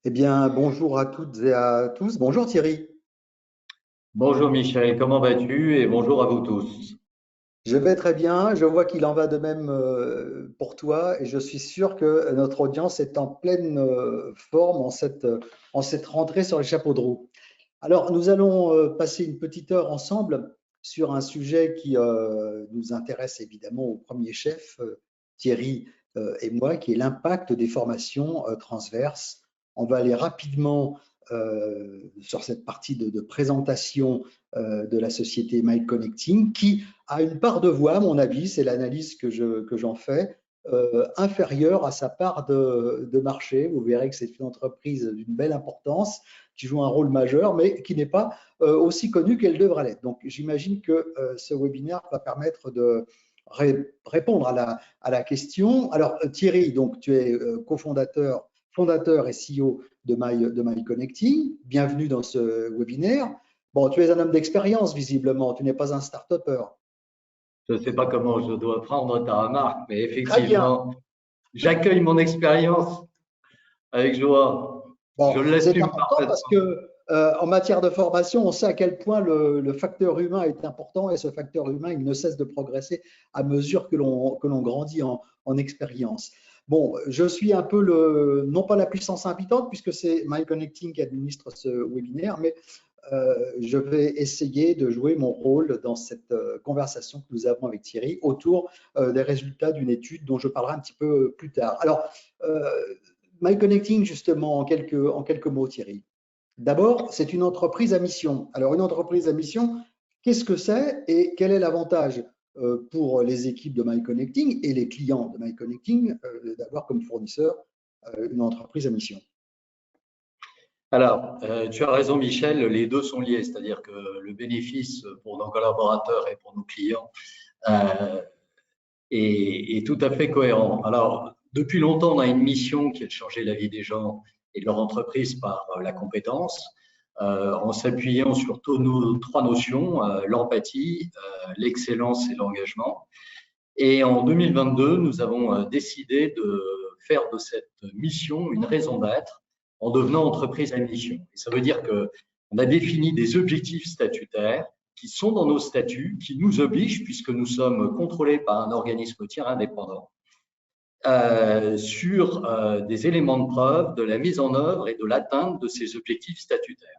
Eh bien, bonjour à toutes et à tous. Bonjour Thierry. Bonjour Michel, comment vas-tu? Et bonjour à vous tous. Je vais très bien. Je vois qu'il en va de même pour toi et je suis sûr que notre audience est en pleine forme en cette rentrée sur les chapeaux de roue. Alors, nous allons passer une petite heure ensemble sur un sujet qui nous intéresse évidemment au premier chef, Thierry et moi, qui est l'impact des formations transverses. On va aller rapidement sur cette partie de présentation de la société Mind Connecting, qui a une part de voix, à mon avis, c'est l'analyse que j'en fais, inférieure à sa part de marché. Vous verrez que c'est une entreprise d'une belle importance qui joue un rôle majeur, mais qui n'est pas aussi connue qu'elle devrait l'être. Donc, j'imagine que ce webinaire va permettre de répondre à la question. Alors, Thierry, donc, tu es fondateur et CEO de My Connecting. Bienvenue dans ce webinaire. Bon, tu es un homme d'expérience, visiblement. Tu n'es pas un start-upper. Je ne sais pas comment je dois prendre ta remarque, mais Très bien. effectivement, j'accueille mon expérience avec joie. Bon, Je c'est l'assume important parce parfaitement. que en matière de formation, on sait à quel point le facteur humain est important et ce facteur humain, il ne cesse de progresser à mesure que l'on grandit en expérience. Bon, je suis un peu non pas la puissance invitante puisque c'est MyConnecting qui administre ce webinaire, mais je vais essayer de jouer mon rôle dans cette conversation que nous avons avec Thierry autour des résultats d'une étude dont je parlerai un petit peu plus tard. Alors, euh, MyConnecting, justement, en quelques mots, Thierry. D'abord, c'est une entreprise à mission. Alors, une entreprise à mission, qu'est-ce que c'est et quel est l'avantage pour les équipes de MyConnecting et les clients de MyConnecting d'avoir comme fournisseur une entreprise à mission? Alors, tu as raison Michel, les deux sont liés, c'est-à-dire que le bénéfice pour nos collaborateurs et pour nos clients euh, est tout à fait cohérent. Alors, depuis longtemps, on a une mission qui est de changer la vie des gens et de leur entreprise par la compétence, en s'appuyant sur nos trois notions, l'empathie, l'excellence et l'engagement. Et en 2022, nous avons décidé de faire de cette mission une raison d'être en devenant entreprise à mission. Et ça veut dire que on a défini des objectifs statutaires qui sont dans nos statuts, qui nous obligent, puisque nous sommes contrôlés par un organisme tiers indépendant, sur des éléments de preuve de la mise en œuvre et de l'atteinte de ces objectifs statutaires.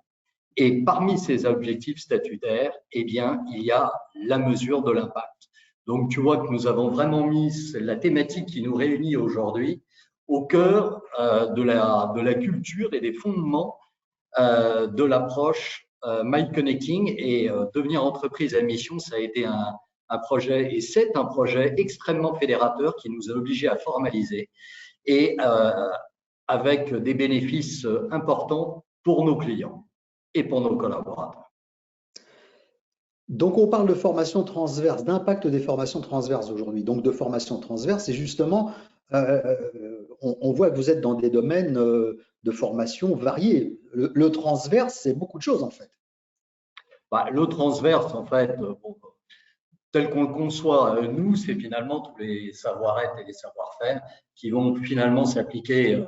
Et parmi ces objectifs statutaires, eh bien, il y a la mesure de l'impact. Donc, tu vois que nous avons vraiment mis la thématique qui nous réunit aujourd'hui au cœur de la culture et des fondements de l'approche Mind Connecting, et devenir entreprise à mission, ça a été un projet et c'est un projet extrêmement fédérateur qui nous a obligés à formaliser et avec des bénéfices importants pour nos clients et pour nos collaborateurs. Donc, on parle de formation transverse, d'impact des formations transverses aujourd'hui. Donc, de formation transverse, et justement, on voit que vous êtes dans des domaines de formation variés. Le transverse, c'est beaucoup de choses en fait. Bah, le transverse, en fait, bon, tel qu'on le conçoit, nous, c'est finalement tous les savoir-être et les savoir-faire qui vont finalement s'appliquer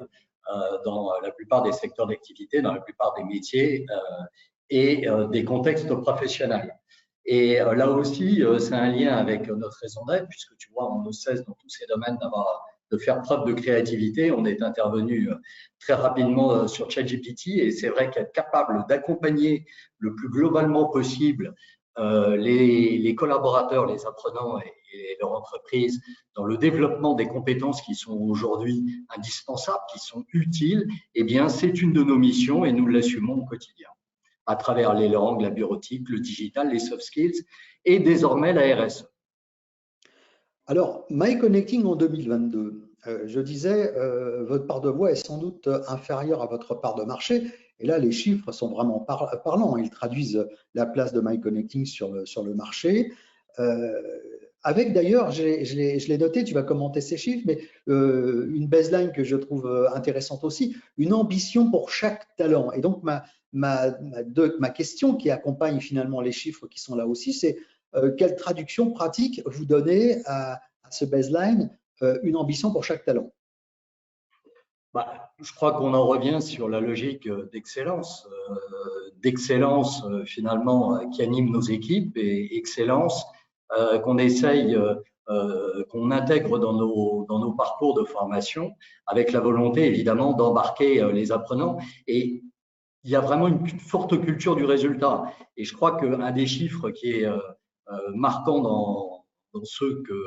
dans la plupart des secteurs d'activité, dans la plupart des métiers et des contextes professionnels. Et là aussi, c'est un lien avec notre raison d'être, puisque tu vois, on ne cesse dans tous ces domaines de faire preuve de créativité. On est intervenu très rapidement sur ChatGPT et c'est vrai qu'être capable d'accompagner le plus globalement possible les collaborateurs, les apprenants et leur entreprise dans le développement des compétences qui sont aujourd'hui indispensables, qui sont utiles, eh bien, c'est une de nos missions et nous l'assumons au quotidien à travers les langues, la bureautique, le digital, les soft skills et désormais la RSE. Alors, My Connecting en 2022, je disais, votre part de voix est sans doute inférieure à votre part de marché. Et là, les chiffres sont vraiment parlants. Ils traduisent la place de My Connecting sur le marché. Euh, Avec d'ailleurs, je l'ai noté, tu vas commenter ces chiffres, mais une baseline que je trouve intéressante aussi, une ambition pour chaque talent. Et donc, ma question qui accompagne finalement les chiffres qui sont là aussi, c'est quelle traduction pratique vous donnez à ce baseline, une ambition pour chaque talent? Bah, Je crois qu'on en revient sur la logique d'excellence finalement qui anime nos équipes et excellence qu'on essaye, qu'on intègre dans nos parcours de formation avec la volonté évidemment d'embarquer les apprenants. Et il y a vraiment une forte culture du résultat. Et je crois qu'un des chiffres qui est marquant dans ceux que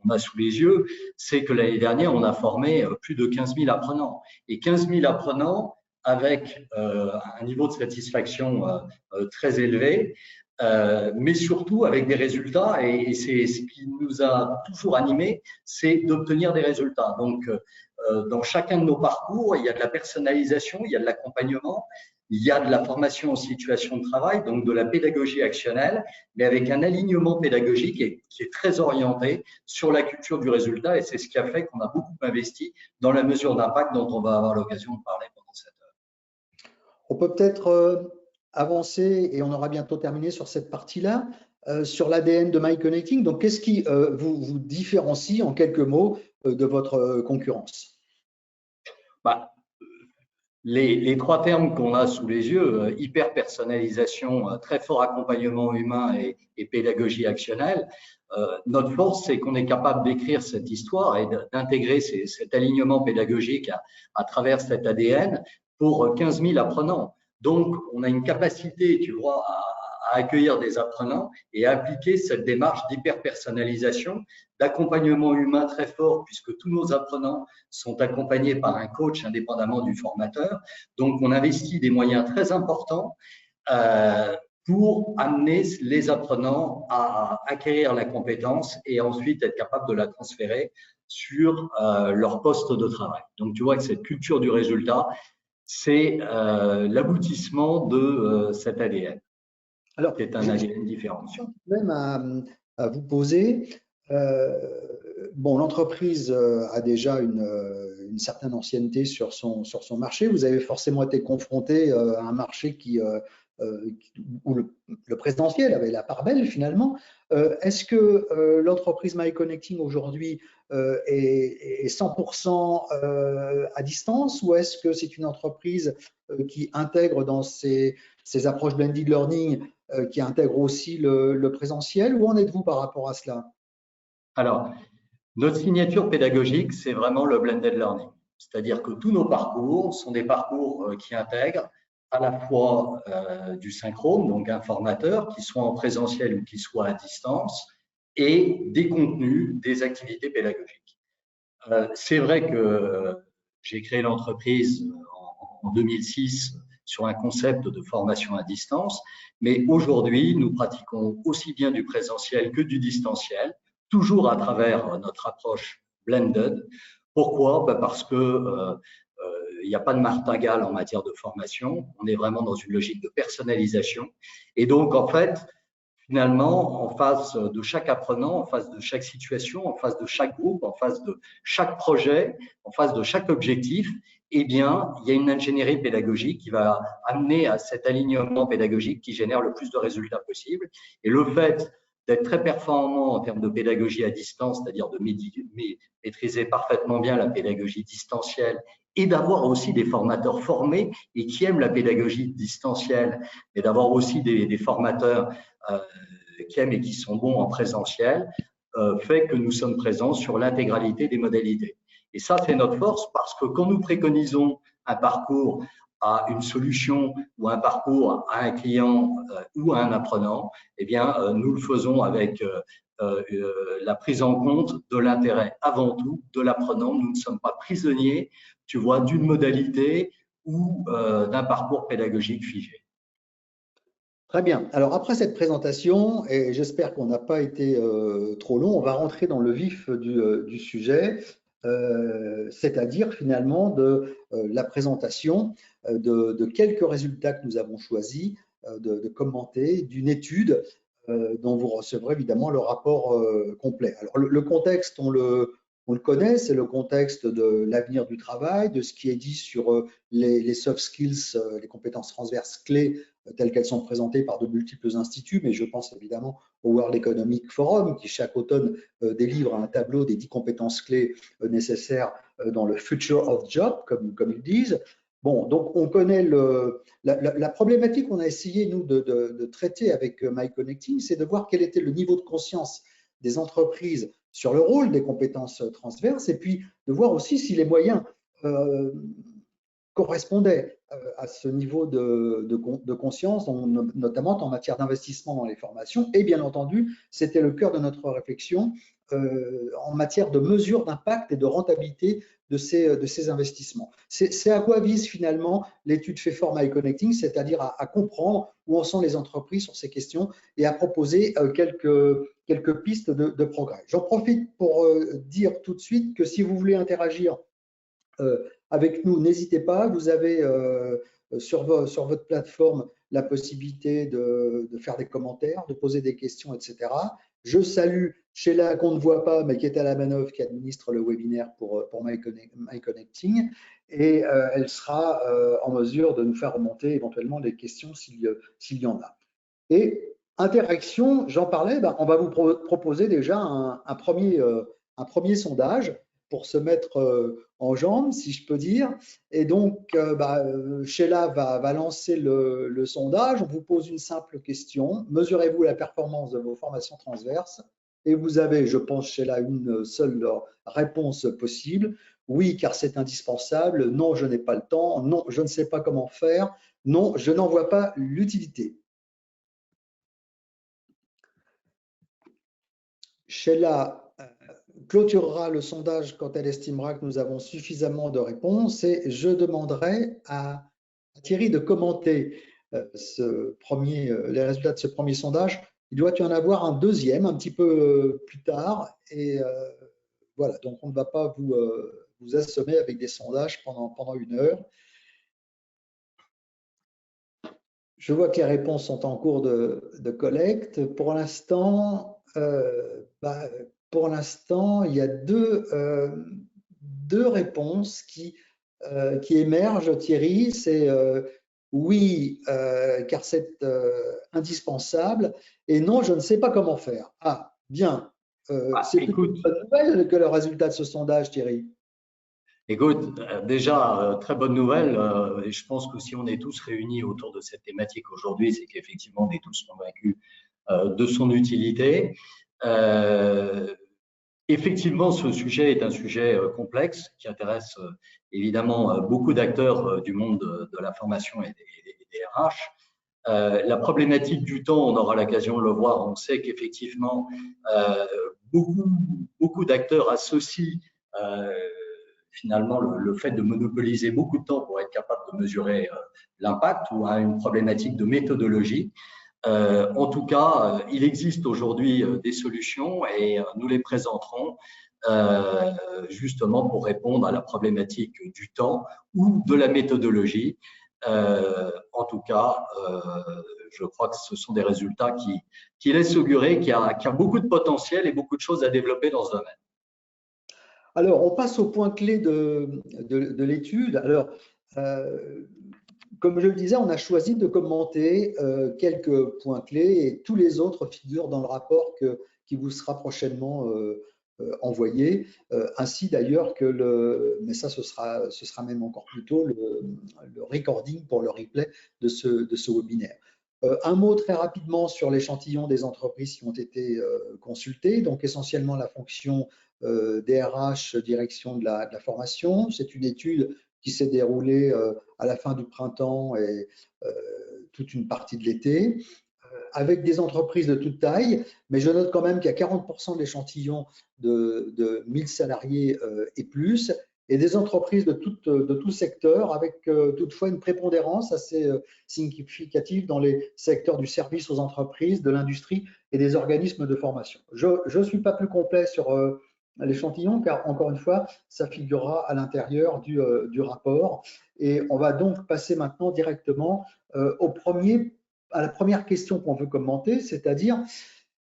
on a sous les yeux, c'est que l'année dernière, on a formé plus de 15 000 apprenants. Et 15 000 apprenants avec un niveau de satisfaction très élevé, mais surtout avec des résultats. Et c'est ce qui nous a toujours animés, c'est d'obtenir des résultats. Donc, dans chacun de nos parcours, il y a de la personnalisation, il y a de l'accompagnement, il y a de la formation en situation de travail, donc de la pédagogie actionnelle, mais avec un alignement pédagogique qui est très orienté sur la culture du résultat. Et c'est ce qui a fait qu'on a beaucoup investi dans la mesure d'impact dont on va avoir l'occasion de parler pendant cette heure. On peut peut-être avancer, et on aura bientôt terminé sur cette partie-là, sur l'ADN de MyConnecting. Donc, qu'est-ce qui vous différencie en quelques mots de votre concurrence? Les trois termes qu'on a sous les yeux, hyper personnalisation, très fort accompagnement humain et pédagogie actionnelle, notre force, c'est qu'on est capable d'écrire cette histoire et d'intégrer cet alignement pédagogique à travers cet ADN pour 15 000 apprenants. Donc, on a une capacité, tu vois, à accueillir des apprenants et à appliquer cette démarche d'hyper-personnalisation, d'accompagnement humain très fort, puisque tous nos apprenants sont accompagnés par un coach indépendamment du formateur. Donc, on investit des moyens très importants pour amener les apprenants à acquérir la compétence et ensuite être capable de la transférer sur leur poste de travail. Donc, tu vois que cette culture du résultat, c'est l'aboutissement de cet ADN. Alors, c'est un ADN différent. Même à vous poser, bon, l'entreprise a déjà une certaine ancienneté sur son marché. Vous avez forcément été confronté à un marché où le présentiel avait la part belle finalement. Est-ce que l'entreprise MyConnecting aujourd'hui est 100% à distance, ou est-ce que c'est une entreprise qui intègre dans ses approches blended learning, qui intègre aussi le présentiel? Où en êtes-vous par rapport à cela? Alors, notre signature pédagogique, c'est vraiment le blended learning. C'est-à-dire que tous nos parcours sont des parcours qui intègrent à la fois du synchrone, donc un formateur, qui soit en présentiel ou qui soit à distance, et des contenus, des activités pédagogiques. C'est vrai que j'ai créé l'entreprise en 2006 sur un concept de formation à distance, mais aujourd'hui, nous pratiquons aussi bien du présentiel que du distanciel, toujours à travers notre approche blended. Pourquoi? Parce que il n'y a pas de martingale en matière de formation. On est vraiment dans une logique de personnalisation. Et donc, en fait, finalement, en face de chaque apprenant, en face de chaque situation, en face de chaque groupe, en face de chaque projet, en face de chaque objectif, eh bien, il y a une ingénierie pédagogique qui va amener à cet alignement pédagogique qui génère le plus de résultats possible. Et le fait d'être très performant en termes de pédagogie à distance, c'est-à-dire de maîtriser parfaitement bien la pédagogie distancielle et d'avoir aussi des formateurs formés et qui aiment la pédagogie distancielle, et d'avoir aussi des formateurs qui aiment et qui sont bons en présentiel, fait que nous sommes présents sur l'intégralité des modalités. Et ça, c'est notre force, parce que quand nous préconisons un parcours à une solution ou un parcours à un client ou à un apprenant, eh bien, nous le faisons avec la prise en compte de l'intérêt avant tout de l'apprenant. Nous ne sommes pas prisonniers, tu vois, d'une modalité ou d'un parcours pédagogique figé. Très bien. Alors, après cette présentation, et j'espère qu'on n'a pas été trop long, on va rentrer dans le vif du sujet, c'est-à-dire finalement de la présentation de quelques résultats que nous avons choisis de commenter, d'une étude dont vous recevrez évidemment le rapport complet. Alors, le contexte, on le connaît, c'est le contexte de l'avenir du travail, de ce qui est dit sur les soft skills, les compétences transverses clés telles qu'elles sont présentées par de multiples instituts, mais je pense évidemment au World Economic Forum, qui chaque automne délivre un tableau des 10 compétences clés nécessaires dans le Future of Job, comme ils disent. Bon, donc on connaît la problématique qu'on a essayé, nous, de traiter avec MyConnecting, c'est de voir quel était le niveau de conscience des entreprises sur le rôle des compétences transverses, et puis de voir aussi si les moyens correspondaient à ce niveau de conscience, notamment en matière d'investissement dans les formations. Et bien entendu, c'était le cœur de notre réflexion en matière de mesure d'impact et de rentabilité de ces investissements. C'est à quoi vise finalement l'étude FEFOR MyConnecting, c'est-à-dire à comprendre où en sont les entreprises sur ces questions et à proposer quelques pistes de progrès. J'en profite pour dire tout de suite que si vous voulez interagir avec nous, n'hésitez pas. Vous avez sur votre plateforme la possibilité de faire des commentaires, de poser des questions, etc. Je salue Sheila, qu'on ne voit pas, mais qui est à la manœuvre, qui administre le webinaire pour MyConnecting. Et elle sera en mesure de nous faire remonter éventuellement des questions s'il y en a. Et interaction, j'en parlais, on va vous proposer déjà un premier sondage pour se mettre en jambes, si je peux dire. Et donc, Sheila va lancer le sondage. On vous pose une simple question. Mesurez-vous la performance de vos formations transverses? Et vous avez, je pense, Sheila, une seule réponse possible. Oui, car c'est indispensable. Non, je n'ai pas le temps. Non, je ne sais pas comment faire. Non, je n'en vois pas l'utilité. Sheila clôturera le sondage quand elle estimera que nous avons suffisamment de réponses et je demanderai à Thierry de commenter les résultats de ce premier sondage. Il doit y en avoir un deuxième un petit peu plus tard et voilà, donc on ne va pas vous assommer avec des sondages pendant 1 heure. Je vois que les réponses sont en cours de collecte. Pour l'instant, il y a deux réponses qui émergent, Thierry. C'est oui, car c'est indispensable, et non, je ne sais pas comment faire. Ah, bien. C'est une bonne nouvelle que le résultat de ce sondage, Thierry. Écoute, déjà, très bonne nouvelle, et je pense que si on est tous réunis autour de cette thématique aujourd'hui, c'est qu'effectivement, on est tous convaincus de son utilité. Effectivement, ce sujet est un sujet complexe qui intéresse évidemment beaucoup d'acteurs du monde de la formation et des RH. La problématique du temps, on aura l'occasion de le voir, on sait qu'effectivement, beaucoup d'acteurs associent finalement le fait de monopoliser beaucoup de temps pour être capable de mesurer l'impact ou à une problématique de méthodologie. En tout cas, il existe aujourd'hui des solutions et nous les présenterons justement pour répondre à la problématique du temps ou de la méthodologie. En tout cas, je crois que ce sont des résultats qui laissent augurer qu'il y a beaucoup de potentiel et beaucoup de choses à développer dans ce domaine. Alors, on passe au point clé de l'étude. Alors, comme je le disais, on a choisi de commenter quelques points clés et tous les autres figurent dans le rapport qui vous sera prochainement envoyé, ainsi d'ailleurs que mais ça ce sera même encore plus tôt, le recording pour le replay de ce webinaire. Un mot très rapidement sur l'échantillon des entreprises qui ont été consultées, donc essentiellement la fonction DRH, direction de la formation. C'est une étude qui s'est déroulée à la fin du printemps et toute une partie de l'été, avec des entreprises de toute taille, mais je note quand même qu'il y a 40% de l'échantillon de 1000 salariés et plus, et des entreprises de tout secteur, avec toutefois une prépondérance assez significative dans les secteurs du service aux entreprises, de l'industrie et des organismes de formation. Je ne suis pas plus complet sur l'échantillon, car encore une fois, ça figurera à l'intérieur du rapport. Et on va donc passer maintenant directement à la première question qu'on veut commenter, c'est-à-dire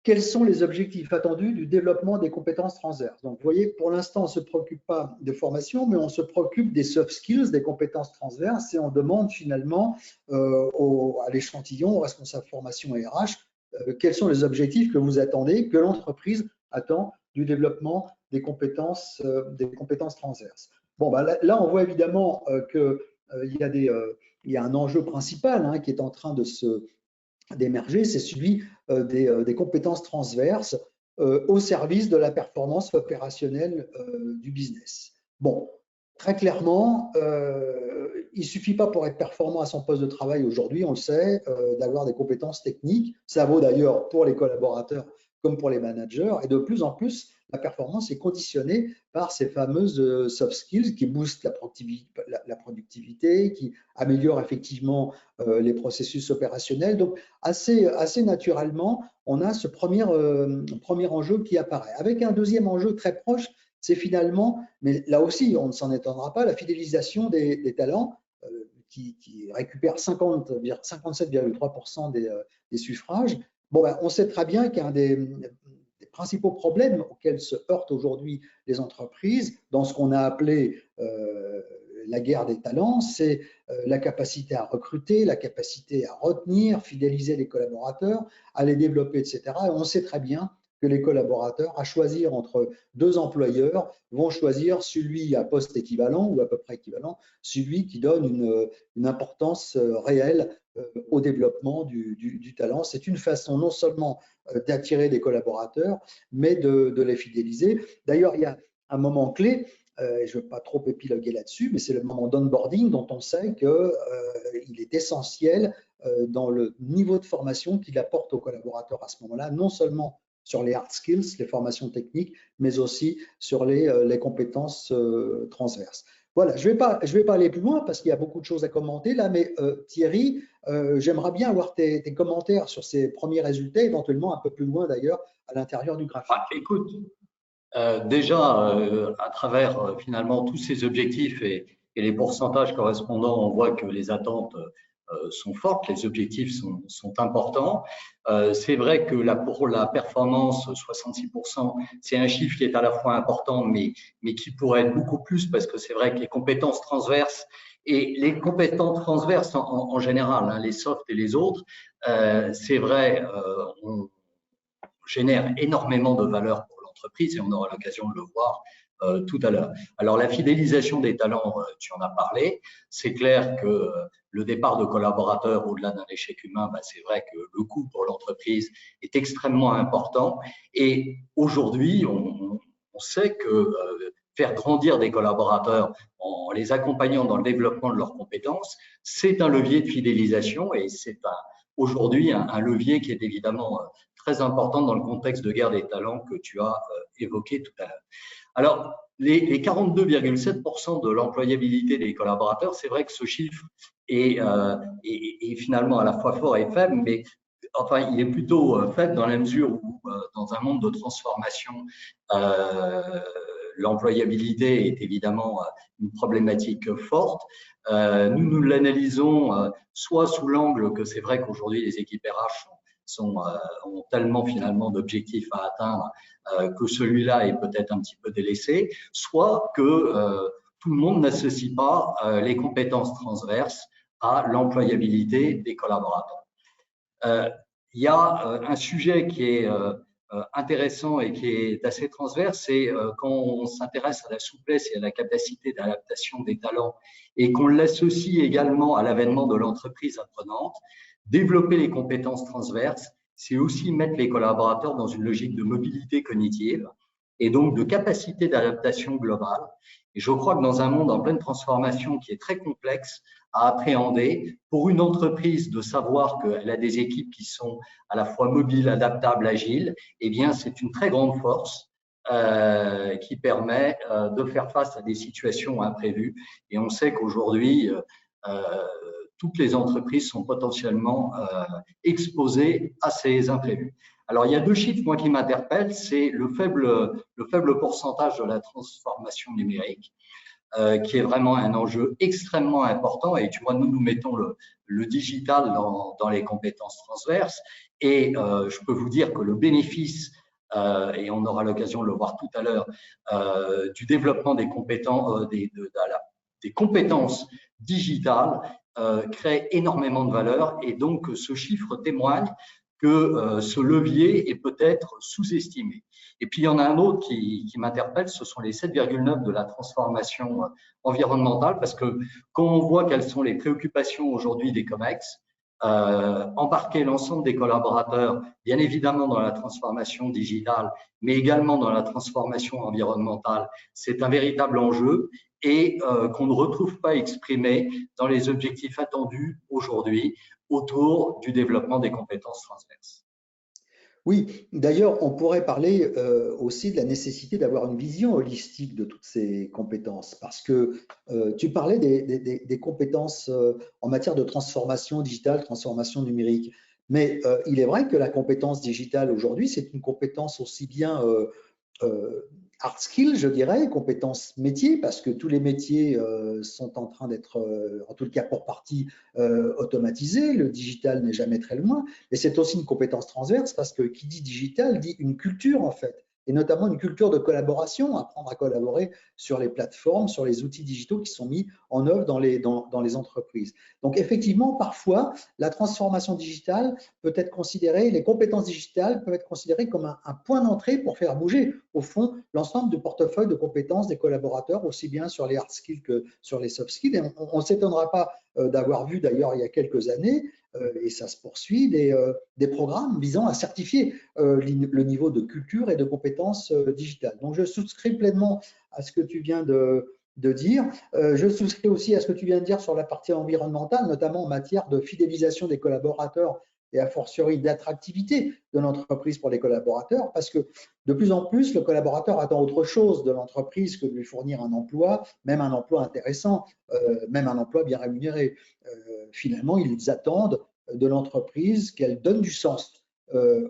quels sont les objectifs attendus du développement des compétences transverses? Donc, vous voyez, pour l'instant, on ne se préoccupe pas de formation, mais on se préoccupe des soft skills, des compétences transverses, et on demande finalement à l'échantillon, aux responsables formation et RH, quels sont les objectifs que vous attendez, que l'entreprise attend du développement des compétences transverses. Bon, bah, là, on voit évidemment il y a un enjeu principal qui est en train d'émerger, c'est celui des compétences transverses au service de la performance opérationnelle du business. Bon, très clairement, il ne suffit pas pour être performant à son poste de travail aujourd'hui, on le sait, d'avoir des compétences techniques. Ça vaut d'ailleurs pour les collaborateurs comme pour les managers. Et de plus en plus, la performance est conditionnée par ces fameuses soft skills qui boostent la productivité, qui améliorent effectivement les processus opérationnels. Donc, assez naturellement, on a ce premier enjeu qui apparaît. Avec un deuxième enjeu très proche, c'est finalement, mais là aussi, on ne s'en étonnera pas, la fidélisation des talents qui récupère 57,3% des suffrages. Bon, ben, on sait très bien qu'un des principaux problèmes auxquels se heurtent aujourd'hui les entreprises, dans ce qu'on a appelé la guerre des talents, c'est la capacité à recruter, la capacité à retenir, fidéliser les collaborateurs, à les développer, etc. Et on sait très bien que les collaborateurs, à choisir entre deux employeurs, vont choisir celui à poste équivalent ou à peu près équivalent, celui qui donne une importance réelle au développement du talent. C'est une façon non seulement d'attirer des collaborateurs, mais de les fidéliser. D'ailleurs, il y a un moment clé, je ne veux pas trop épiloguer là-dessus, mais c'est le moment d'onboarding dont on sait qu'il est essentiel dans le niveau de formation qu'il apporte aux collaborateurs à ce moment-là, non seulement sur les hard skills, les formations techniques, mais aussi sur les compétences transverses. Voilà, je vais pas aller plus loin parce qu'il y a beaucoup de choses à commenter là, mais Thierry, j'aimerais bien avoir tes commentaires sur ces premiers résultats, éventuellement un peu plus loin d'ailleurs à l'intérieur du graphique. Écoute, déjà, à travers finalement tous ces objectifs et les pourcentages correspondants, on voit que les attentes sont fortes, les objectifs sont importants. C'est vrai que pour la performance, 66%, c'est un chiffre qui est à la fois important, mais qui pourrait être beaucoup plus, parce que c'est vrai que les compétences transverses et les compétences transverses en général, hein, les soft et les autres, c'est vrai, on génère énormément de valeur pour l'entreprise et on aura l'occasion de le voir tout à l'heure. Alors, la fidélisation des talents, tu en as parlé. C'est clair que le départ de collaborateurs au-delà d'un échec humain, c'est vrai que le coût pour l'entreprise est extrêmement important. Et aujourd'hui, on sait que faire grandir des collaborateurs en les accompagnant dans le développement de leurs compétences, c'est un levier de fidélisation et c'est aujourd'hui un levier qui est évidemment très important dans le contexte de guerre des talents que tu as évoqué tout à l'heure. Alors, les 42,7% de l'employabilité des collaborateurs, c'est vrai que ce chiffre est finalement à la fois fort et faible, mais enfin, il est plutôt faible dans la mesure où, dans un monde de transformation, l'employabilité est évidemment une problématique forte. Nous l'analysons soit sous l'angle que c'est vrai qu'aujourd'hui, les équipes RH ont tellement finalement d'objectifs à atteindre que celui-là est peut-être un petit peu délaissé, soit que tout le monde n'associe pas les compétences transverses à l'employabilité des collaborateurs. Il y a un sujet qui est intéressant et qui est assez transverse, c'est quand on s'intéresse à la souplesse et à la capacité d'adaptation des talents et qu'on l'associe également à l'avènement de l'entreprise apprenante, développer les compétences transverses, c'est aussi mettre les collaborateurs dans une logique de mobilité cognitive et donc de capacité d'adaptation globale. Et je crois que dans un monde en pleine transformation qui est très complexe à appréhender, pour une entreprise de savoir qu'elle a des équipes qui sont à la fois mobiles, adaptables, agiles, eh bien, c'est une très grande force qui permet de faire face à des situations imprévues. Et on sait qu'aujourd'hui, toutes les entreprises sont potentiellement exposées à ces imprévus. Alors, il y a deux chiffres, moi, qui m'interpellent, c'est le faible pourcentage de la transformation numérique. qui est vraiment un enjeu extrêmement important. Et tu vois, nous mettons le digital dans les compétences transverses. Et je peux vous dire que le bénéfice, et on aura l'occasion de le voir tout à l'heure, du développement des compétences, des compétences digitales crée énormément de valeur. Et donc, ce chiffre témoigne que ce levier est peut-être sous-estimé. Et puis, il y en a un autre qui m'interpelle, ce sont les 7,9 de la transformation environnementale, parce que quand on voit quelles sont les préoccupations aujourd'hui des COMEX, embarquer l'ensemble des collaborateurs, bien évidemment dans la transformation digitale, mais également dans la transformation environnementale, c'est un véritable enjeu et qu'on ne retrouve pas exprimé dans les objectifs attendus aujourd'hui autour du développement des compétences transverses. Oui, d'ailleurs, on pourrait parler aussi de la nécessité d'avoir une vision holistique de toutes ces compétences, parce que tu parlais des compétences en matière de transformation digitale, transformation numérique, mais il est vrai que la compétence digitale aujourd'hui, c'est une compétence aussi bien hard skill, je dirais, compétences métiers, parce que tous les métiers sont en train d'être, en tout cas pour partie, automatisés. Le digital n'est jamais très loin. Et c'est aussi une compétence transverse, parce que qui dit digital dit une culture, en fait, et notamment une culture de collaboration, apprendre à collaborer sur les plateformes, sur les outils digitaux qui sont mis en œuvre dans les entreprises. Donc, effectivement, parfois, la transformation digitale peut être considérée, les compétences digitales peuvent être considérées comme un point d'entrée pour faire bouger, au fond, l'ensemble du portefeuille de compétences des collaborateurs, aussi bien sur les hard skills que sur les soft skills. Et on ne s'étonnera pas d'avoir vu d'ailleurs il y a quelques années, et ça se poursuit, des programmes visant à certifier le niveau de culture et de compétences digitales. Donc, je souscris pleinement à ce que tu viens de dire. Je souscris aussi à ce que tu viens de dire sur la partie environnementale, notamment en matière de fidélisation des collaborateurs et a fortiori d'attractivité de l'entreprise pour les collaborateurs, parce que de plus en plus, le collaborateur attend autre chose de l'entreprise que de lui fournir un emploi, même un emploi intéressant, même un emploi bien rémunéré. Finalement, ils attendent de l'entreprise qu'elle donne du sens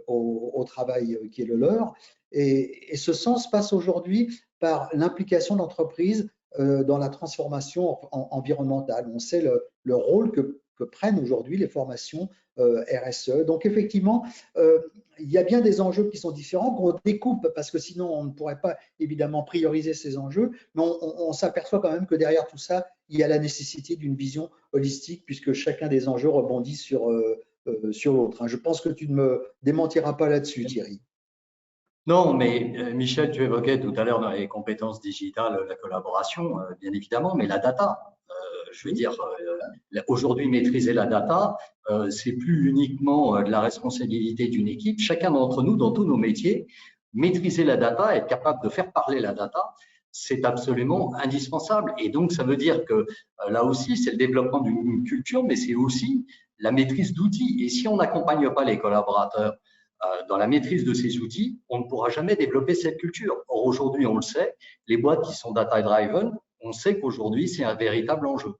au travail qui est le leur. Et ce sens passe aujourd'hui par l'implication de l'entreprise dans la transformation environnementale. On sait le rôle que prennent aujourd'hui les formations RSE. Donc effectivement, il y a bien des enjeux qui sont différents, qu'on découpe parce que sinon on ne pourrait pas évidemment prioriser ces enjeux, mais on s'aperçoit quand même que derrière tout ça, il y a la nécessité d'une vision holistique puisque chacun des enjeux rebondit sur l'autre. Je pense que tu ne me démentiras pas là-dessus, Thierry. Non, mais Michel, tu évoquais tout à l'heure dans les compétences digitales la collaboration, bien évidemment, mais la data. Je veux dire, aujourd'hui, maîtriser la data, c'est plus uniquement de la responsabilité d'une équipe. Chacun d'entre nous, dans tous nos métiers, maîtriser la data, être capable de faire parler la data, c'est absolument indispensable. Et donc, ça veut dire que là aussi, c'est le développement d'une culture, mais c'est aussi la maîtrise d'outils. Et si on n'accompagne pas les collaborateurs dans la maîtrise de ces outils, on ne pourra jamais développer cette culture. Or, aujourd'hui, on le sait, les boîtes qui sont data-driven, on sait qu'aujourd'hui, c'est un véritable enjeu.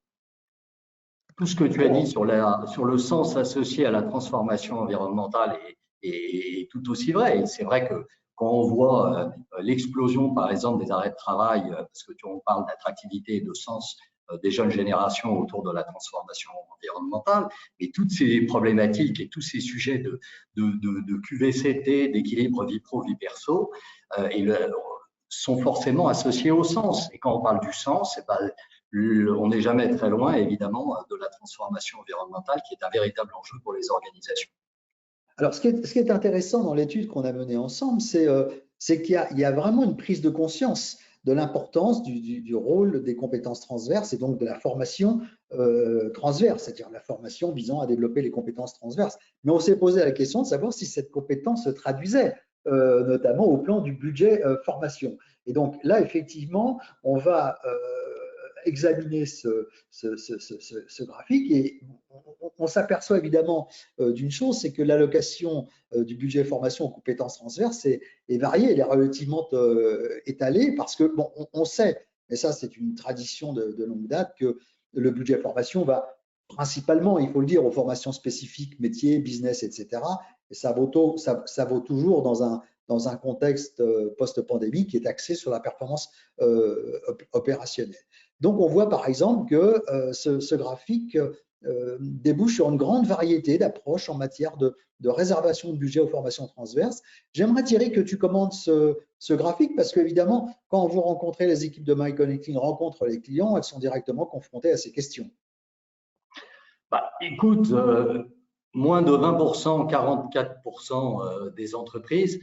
Tout ce que tu as dit sur le sens associé à la transformation environnementale est tout aussi vrai. Et c'est vrai que quand on voit l'explosion, par exemple, des arrêts de travail, parce que on parle d'attractivité et de sens des jeunes générations autour de la transformation environnementale, mais toutes ces problématiques et tous ces sujets de QVCT, d'équilibre vie pro, vie perso, sont forcément associés au sens. Et quand on parle du sens, on n'est jamais très loin, évidemment, de la transformation environnementale, qui est un véritable enjeu pour les organisations. Alors, ce qui est intéressant dans l'étude qu'on a menée ensemble, c'est qu'il y a vraiment une prise de conscience de l'importance du rôle des compétences transverses et donc de la formation transverse, c'est-à-dire la formation visant à développer les compétences transverses. Mais on s'est posé la question de savoir si cette compétence se traduisait notamment au plan du budget formation. Et donc là, effectivement, on va examiner ce graphique et on s'aperçoit évidemment d'une chose, c'est que l'allocation du budget formation aux compétences transverses est variée, elle est relativement étalée parce que, bon, on sait, et ça c'est une tradition de longue date, que le budget formation va principalement, il faut le dire, aux formations spécifiques, métiers, business, etc. Et ça vaut toujours dans un contexte post-pandémique qui est axé sur la performance opérationnelle. Donc, on voit par exemple que ce graphique débouche sur une grande variété d'approches en matière de réservation de budget aux formations transverses. J'aimerais, Thierry, que tu commentes ce graphique parce qu'évidemment, quand vous rencontrez les équipes de MyConnecting, rencontrent les clients, elles sont directement confrontées à ces questions. Écoute, moins de 20%, 44% des entreprises,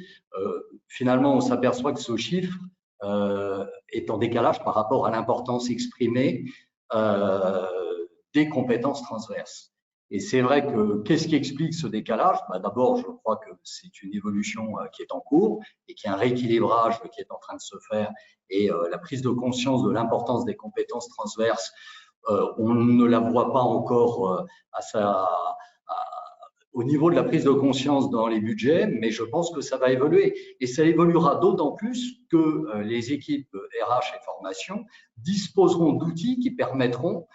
finalement, on s'aperçoit que ce chiffre est en décalage par rapport à l'importance exprimée des compétences transverses. Et c'est vrai que qu'est-ce qui explique ce décalage? D'abord, je crois que c'est une évolution qui est en cours et qu'il y a un rééquilibrage qui est en train de se faire et la prise de conscience de l'importance des compétences transverses, on ne la voit pas encore au niveau de la prise de conscience dans les budgets, mais je pense que ça va évoluer. Et ça évoluera d'autant plus que les équipes RH et formation disposeront d'outils qui permettront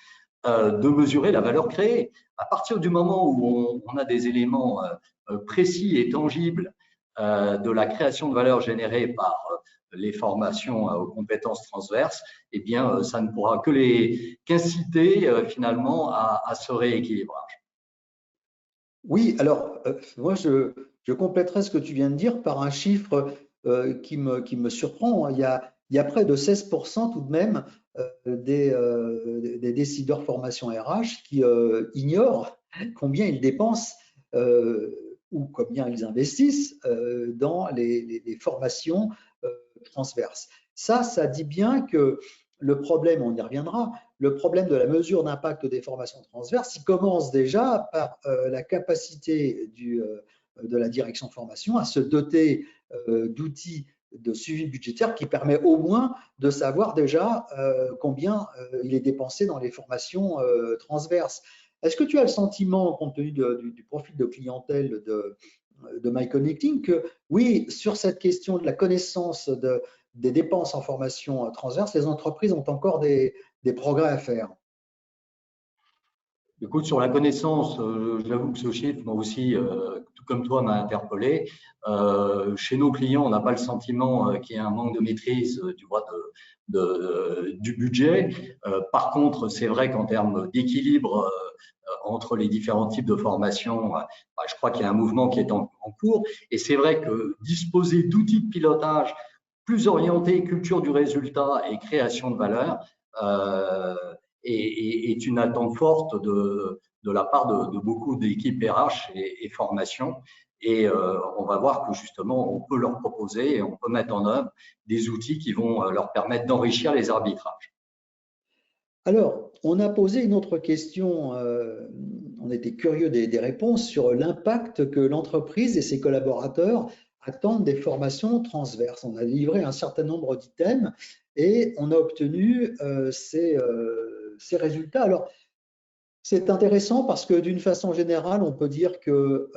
de mesurer la valeur créée. À partir du moment où on a des éléments précis et tangibles de la création de valeur générée par les formations aux compétences transverses, eh bien, ça ne pourra qu'inciter finalement à ce rééquilibrage. Oui, alors moi je compléterai ce que tu viens de dire par un chiffre qui me surprend. Il y a près de 16% tout de même des décideurs formation RH qui ignorent combien ils dépensent ou combien ils investissent dans les formations transverses. Ça dit bien que le problème, on y reviendra, le problème de la mesure d'impact des formations transverses, il commence déjà par la capacité de la direction de formation à se doter d'outils de suivi budgétaire qui permet au moins de savoir déjà combien il est dépensé dans les formations transverses. Est-ce que tu as le sentiment, compte tenu du profil de clientèle de MyConnecting, que oui, sur cette question de la connaissance des dépenses en formation transverse, les entreprises ont encore des progrès à faire? Écoute, sur la connaissance, j'avoue que ce chiffre, moi aussi, tout comme toi, m'a interpellé. Chez nos clients, on n'a pas le sentiment qu'il y ait un manque de maîtrise du budget. Par contre, c'est vrai qu'en termes d'équilibre entre les différents types de formations, je crois qu'il y a un mouvement qui est en cours. Et c'est vrai que disposer d'outils de pilotage plus orientés culture du résultat et création de valeur, est une attente forte de la part de beaucoup d'équipes RH et formation. Et on va voir que justement, on peut leur proposer et on peut mettre en œuvre des outils qui vont leur permettre d'enrichir les arbitrages. Alors, on a posé une autre question, on était curieux des réponses sur l'impact que l'entreprise et ses collaborateurs attendent des formations transverses. On a livré un certain nombre d'items et on a obtenu ces résultats. Alors, c'est intéressant parce que d'une façon générale, on peut dire que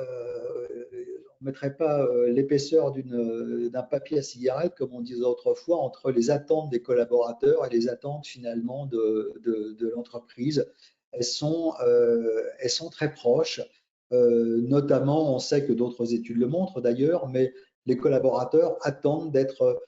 on ne mettrait pas l'épaisseur d'un papier à cigarette, comme on disait autrefois, entre les attentes des collaborateurs et les attentes finalement de l'entreprise. Elles sont très proches. Notamment, on sait que d'autres études le montrent d'ailleurs, mais les collaborateurs attendent d'être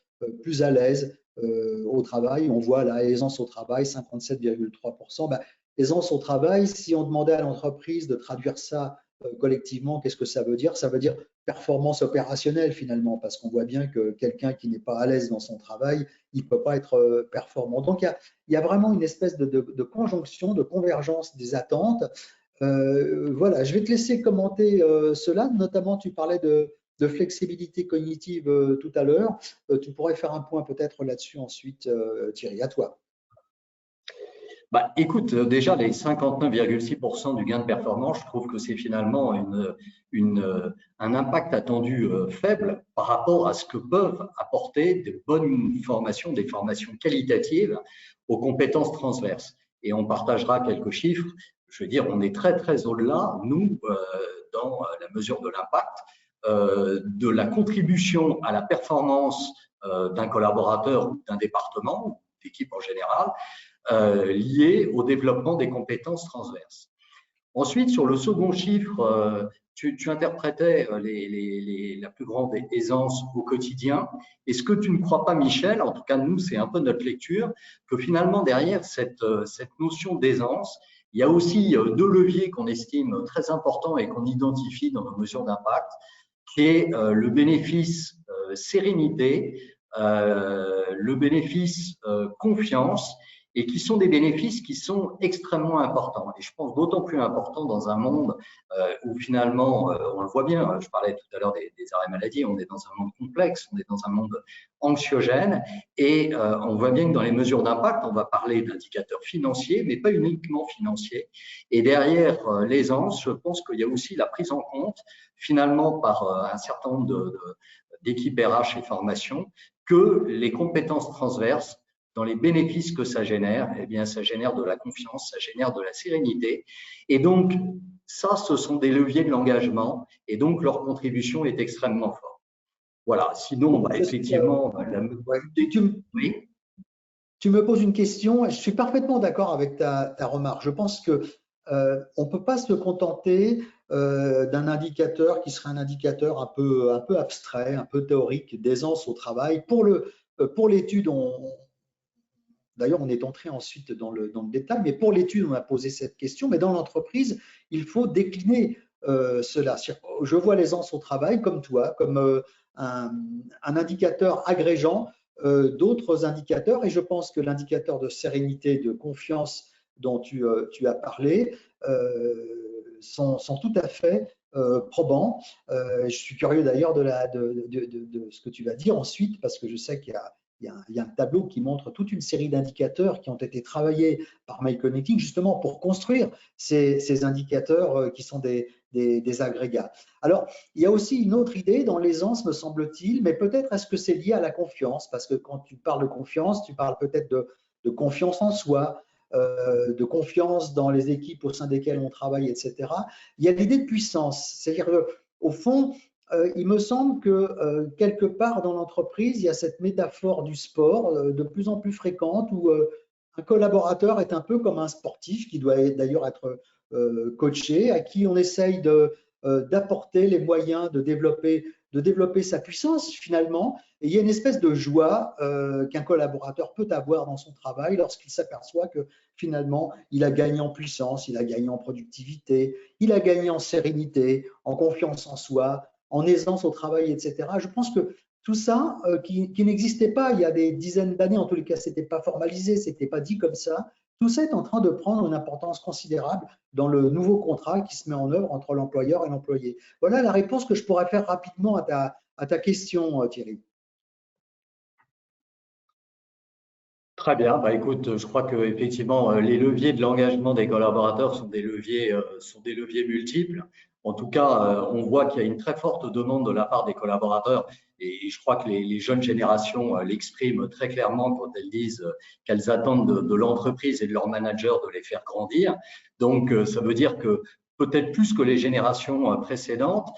plus à l'aise au travail. On voit la aisance au travail, 57,3%. Aisance au travail, si on demandait à l'entreprise de traduire ça collectivement, qu'est-ce que ça veut dire? Ça veut dire performance opérationnelle finalement, parce qu'on voit bien que quelqu'un qui n'est pas à l'aise dans son travail, il ne peut pas être performant. Donc il y a vraiment une espèce de conjonction, de convergence des attentes. Voilà, je vais te laisser commenter cela, notamment tu parlais de flexibilité cognitive tout à l'heure. Tu pourrais faire un point peut-être là-dessus ensuite, Thierry, à toi. Écoute, déjà, les 59,6% du gain de performance, je trouve que c'est finalement un impact attendu faible par rapport à ce que peuvent apporter de bonnes formations, des formations qualitatives aux compétences transverses. Et on partagera quelques chiffres. Je veux dire, on est très, très au-delà, nous, dans la mesure de l'impact, de la contribution à la performance d'un collaborateur ou d'un département, ou d'équipe en général, liées au développement des compétences transverses. Ensuite, sur le second chiffre, tu interprétais la plus grande aisance au quotidien. Est-ce que tu ne crois pas, Michel, en tout cas nous, c'est un peu notre lecture, que finalement derrière cette notion d'aisance, il y a aussi deux leviers qu'on estime très importants et qu'on identifie dans nos mesures d'impact, qui est le bénéfice sérénité, le bénéfice confiance, et qui sont des bénéfices qui sont extrêmement importants. Et je pense d'autant plus importants dans un monde où finalement, on le voit bien, je parlais tout à l'heure des arrêts maladie, on est dans un monde complexe, on est dans un monde anxiogène, et on voit bien que dans les mesures d'impact, on va parler d'indicateurs financiers, mais pas uniquement financiers. Et derrière l'aisance, je pense qu'il y a aussi la prise en compte, finalement, par un certain nombre d'équipes RH et formation, que les compétences transverses, dans les bénéfices que ça génère, eh bien, ça génère de la confiance, ça génère de la sérénité. Et donc, ça, ce sont des leviers de l'engagement, et donc leur contribution est extrêmement forte. Voilà. Sinon, effectivement, oui. Tu me poses une question. Je suis parfaitement d'accord avec ta remarque. Je pense que on peut pas se contenter d'un indicateur qui serait un indicateur un peu abstrait, un peu théorique d'aisance au travail. Pour l'étude, d'ailleurs, on est entré ensuite dans le détail, mais pour l'étude, on a posé cette question. Mais dans l'entreprise, il faut décliner cela. Je vois l'aisance au travail comme toi, comme un indicateur agrégeant d'autres indicateurs. Et je pense que l'indicateur de sérénité, de confiance dont tu as parlé sont tout à fait probants. Je suis curieux d'ailleurs de ce que tu vas dire ensuite, parce que je sais qu'il y a un tableau qui montre toute une série d'indicateurs qui ont été travaillés par MyConnecting justement pour construire ces indicateurs qui sont des agrégats. Alors, il y a aussi une autre idée dans l'aisance, me semble-t-il, mais peut-être est-ce que c'est lié à la confiance, parce que quand tu parles de confiance, tu parles peut-être de confiance en soi, de confiance dans les équipes au sein desquelles on travaille, etc. Il y a l'idée de puissance, c'est-à-dire qu'au fond, il me semble que quelque part dans l'entreprise, il y a cette métaphore du sport de plus en plus fréquente où un collaborateur est un peu comme un sportif qui doit d'ailleurs être coaché, à qui on essaye d'apporter les moyens de développer sa puissance finalement. Et il y a une espèce de joie qu'un collaborateur peut avoir dans son travail lorsqu'il s'aperçoit que finalement, il a gagné en puissance, il a gagné en productivité, il a gagné en sérénité, en confiance en soi, en aisance au travail, etc. Je pense que tout ça, qui n'existait pas il y a des dizaines d'années, en tous les cas, ce n'était pas formalisé, ce n'était pas dit comme ça, tout ça est en train de prendre une importance considérable dans le nouveau contrat qui se met en œuvre entre l'employeur et l'employé. Voilà la réponse que je pourrais faire rapidement à ta question, Thierry. Très bien. Écoute, je crois que effectivement, les leviers de l'engagement des collaborateurs sont des leviers multiples. En tout cas, on voit qu'il y a une très forte demande de la part des collaborateurs, et je crois que les jeunes générations l'expriment très clairement quand elles disent qu'elles attendent de l'entreprise et de leurs managers de les faire grandir. Donc, ça veut dire que peut-être plus que les générations précédentes,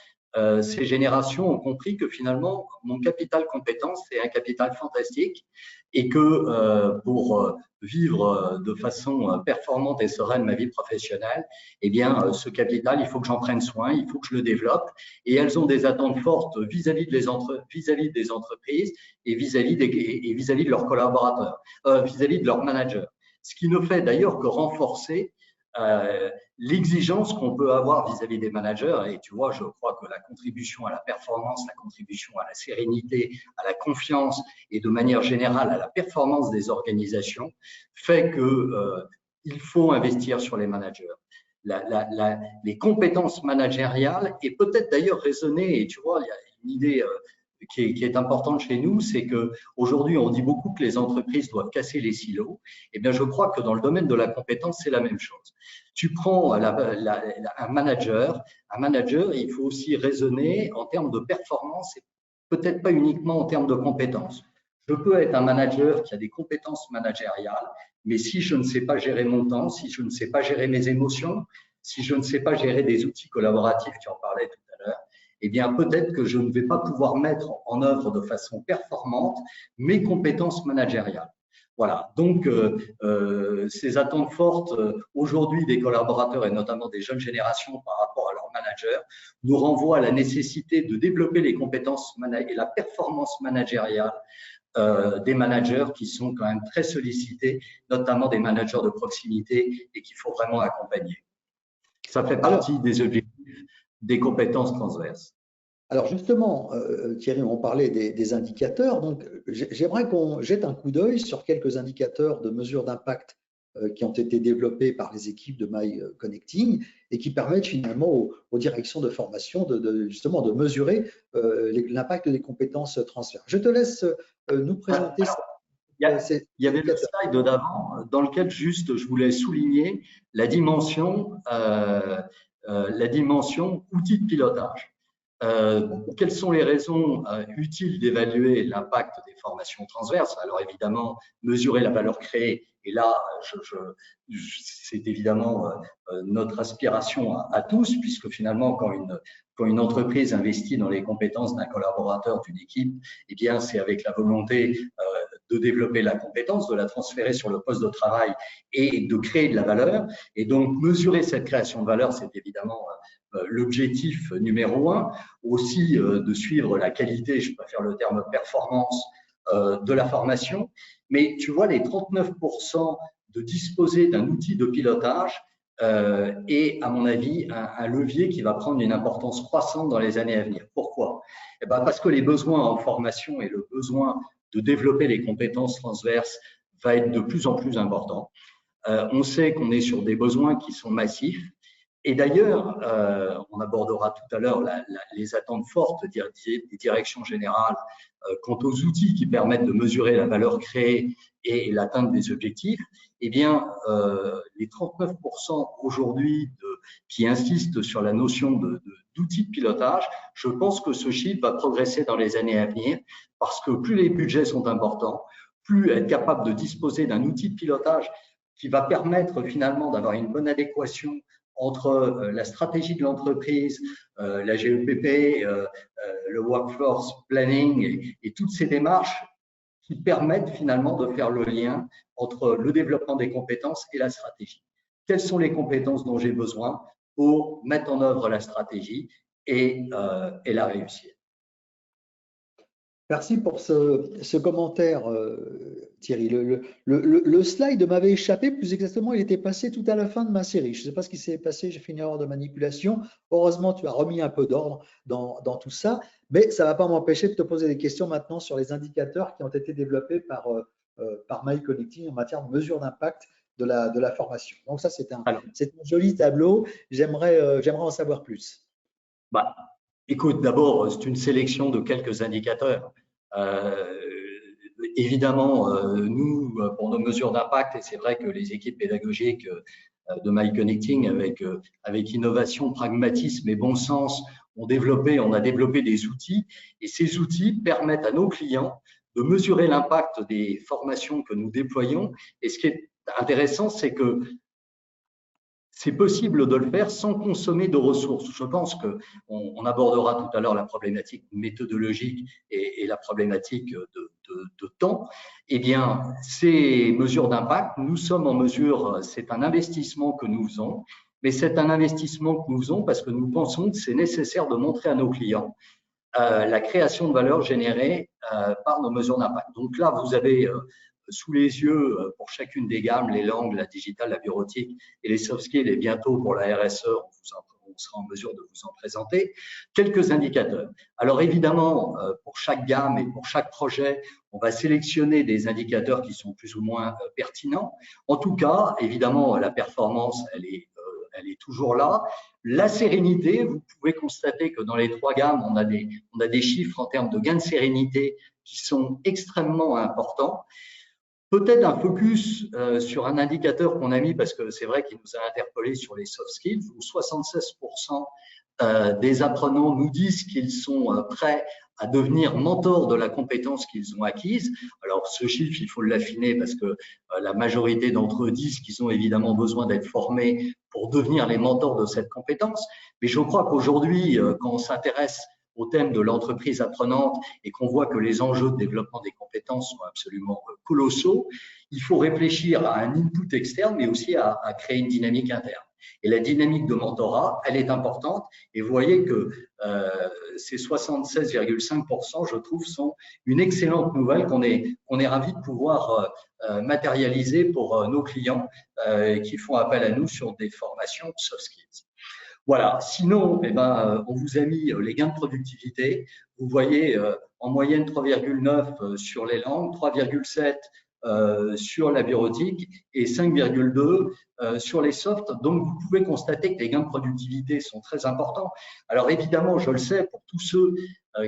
ces générations ont compris que finalement, mon capital compétence, c'est un capital fantastique, et que pour vivre de façon performante et sereine ma vie professionnelle, eh bien, ce capital, il faut que j'en prenne soin, il faut que je le développe. Et elles ont des attentes fortes vis-à-vis des entreprises et vis-à-vis de leurs collaborateurs, vis-à-vis de leurs managers. Ce qui ne fait d'ailleurs que renforcer l'exigence qu'on peut avoir vis-à-vis des managers. Et tu vois, je crois que la contribution à la performance, la contribution à la sérénité, à la confiance et de manière générale à la performance des organisations fait que il faut investir sur les managers. Les compétences managériales, et peut-être d'ailleurs raisonner, et tu vois, il y a une idée qui est importante chez nous, c'est qu'aujourd'hui, on dit beaucoup que les entreprises doivent casser les silos. Eh bien, je crois que dans le domaine de la compétence, c'est la même chose. Tu prends un manager, il faut aussi raisonner en termes de performance et peut-être pas uniquement en termes de compétences. Je peux être un manager qui a des compétences managériales, mais si je ne sais pas gérer mon temps, si je ne sais pas gérer mes émotions, si je ne sais pas gérer des outils collaboratifs, tu en parlais tout à l'heure, eh bien, peut-être que je ne vais pas pouvoir mettre en œuvre de façon performante mes compétences managériales. Voilà, donc ces attentes fortes aujourd'hui des collaborateurs et notamment des jeunes générations par rapport à leurs manager nous renvoie à la nécessité de développer les compétences et la performance managériale des managers qui sont quand même très sollicités, notamment des managers de proximité et qu'il faut vraiment accompagner. Ça fait partie des objectifs des compétences transverses. Alors justement, Thierry, on parlait des indicateurs. Donc, j'aimerais qu'on jette un coup d'œil sur quelques indicateurs de mesure d'impact qui ont été développés par les équipes de My Connecting et qui permettent finalement aux directions de formation justement de mesurer l'impact des compétences transverses. Je te laisse nous présenter ça. Il y avait le slide d'avant dans lequel juste je voulais souligner la dimension outil de pilotage. Quelles sont les raisons utiles d'évaluer l'impact des formations transverses? Alors évidemment, mesurer la valeur créée. Et là, c'est évidemment notre aspiration à tous, puisque finalement, quand une entreprise investit dans les compétences d'un collaborateur, d'une équipe, eh bien, c'est avec la volonté de développer la compétence, de la transférer sur le poste de travail et de créer de la valeur. Et donc, mesurer cette création de valeur, c'est évidemment l'objectif numéro un. Aussi, de suivre la qualité, je préfère le terme performance, de la formation. Mais tu vois, les 39% de disposer d'un outil de pilotage est, à mon avis, un levier qui va prendre une importance croissante dans les années à venir. Pourquoi? Eh ben, parce que les besoins en formation et le besoin de développer les compétences transverses va être de plus en plus important. On sait qu'on est sur des besoins qui sont massifs. Et d'ailleurs, on abordera tout à l'heure les attentes fortes des directions générales quant aux outils qui permettent de mesurer la valeur créée et l'atteinte des objectifs. Eh bien, les 39% aujourd'hui qui insistent sur la notion d'outils de pilotage, je pense que ce chiffre va progresser dans les années à venir parce que plus les budgets sont importants, plus être capable de disposer d'un outil de pilotage qui va permettre finalement d'avoir une bonne adéquation entre la stratégie de l'entreprise, la GEPP, le workforce planning et toutes ces démarches qui permettent finalement de faire le lien entre le développement des compétences et la stratégie. Quelles sont les compétences dont j'ai besoin pour mettre en œuvre la stratégie et la réussir? Merci pour ce commentaire, Thierry. Le slide m'avait échappé, plus exactement, il était passé tout à la fin de ma série. Je ne sais pas ce qui s'est passé, j'ai fait une erreur de manipulation. Heureusement, tu as remis un peu d'ordre dans tout ça, mais ça ne va pas m'empêcher de te poser des questions maintenant sur les indicateurs qui ont été développés par My Connecting en matière de mesure d'impact de la formation. Donc ça, c'est un joli tableau. J'aimerais en savoir plus. Bah, écoute, d'abord, c'est une sélection de quelques indicateurs. Évidemment, nous, pour nos mesures d'impact, et c'est vrai que les équipes pédagogiques de My Connecting, avec innovation, pragmatisme et bon sens, on a développé des outils, et ces outils permettent à nos clients de mesurer l'impact des formations que nous déployons. Et ce qui est intéressant, c'est que c'est possible de le faire sans consommer de ressources. Je pense qu'on abordera tout à l'heure la problématique méthodologique et la problématique de temps. Eh bien, ces mesures d'impact, nous sommes en mesure, c'est un investissement que nous faisons, mais c'est un investissement que nous faisons parce que nous pensons que c'est nécessaire de montrer à nos clients la création de valeur générée par nos mesures d'impact. Donc là, vous avez sous les yeux pour chacune des gammes, les langues, la digitale, la bureautique et les soft skills, et bientôt pour la RSE, on sera en mesure de vous en présenter quelques indicateurs. Alors évidemment, pour chaque gamme et pour chaque projet, on va sélectionner des indicateurs qui sont plus ou moins pertinents. En tout cas, évidemment, la performance, elle est toujours là. La sérénité, vous pouvez constater que dans les trois gammes, on a des chiffres en termes de gain de sérénité qui sont extrêmement importants. Peut-être un focus sur un indicateur qu'on a mis, parce que c'est vrai qu'il nous a interpellés sur les soft skills, où 76% des apprenants nous disent qu'ils sont prêts à devenir mentors de la compétence qu'ils ont acquise. Alors, ce chiffre, il faut l'affiner parce que la majorité d'entre eux disent qu'ils ont évidemment besoin d'être formés pour devenir les mentors de cette compétence. Mais je crois qu'aujourd'hui, quand on s'intéresse au thème de l'entreprise apprenante et qu'on voit que les enjeux de développement des compétences sont absolument colossaux, il faut réfléchir à un input externe, mais aussi à créer une dynamique interne. Et la dynamique de mentorat, elle est importante. Et vous voyez que ces 76,5%, je trouve, sont une excellente nouvelle qu'on est ravi de pouvoir matérialiser pour nos clients qui font appel à nous sur des formations soft skills. Voilà. Sinon, eh ben, on vous a mis les gains de productivité. Vous voyez en moyenne 3,9 sur les langues, 3,7 sur la bureautique et 5,2 sur les softs. Donc, vous pouvez constater que les gains de productivité sont très importants. Alors, évidemment, je le sais, pour tous ceux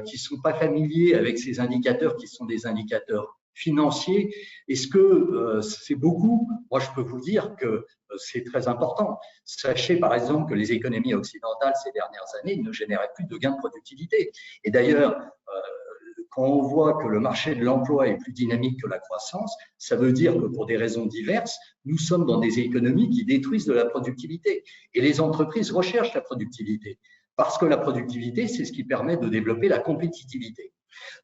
qui ne sont pas familiers avec ces indicateurs qui sont des indicateurs financiers, est-ce que c'est beaucoup? Moi, je peux vous dire que c'est très important. Sachez par exemple que les économies occidentales ces dernières années ne généraient plus de gains de productivité. Et d'ailleurs, quand on voit que le marché de l'emploi est plus dynamique que la croissance, ça veut dire que pour des raisons diverses, nous sommes dans des économies qui détruisent de la productivité. Et les entreprises recherchent la productivité parce que la productivité, c'est ce qui permet de développer la compétitivité.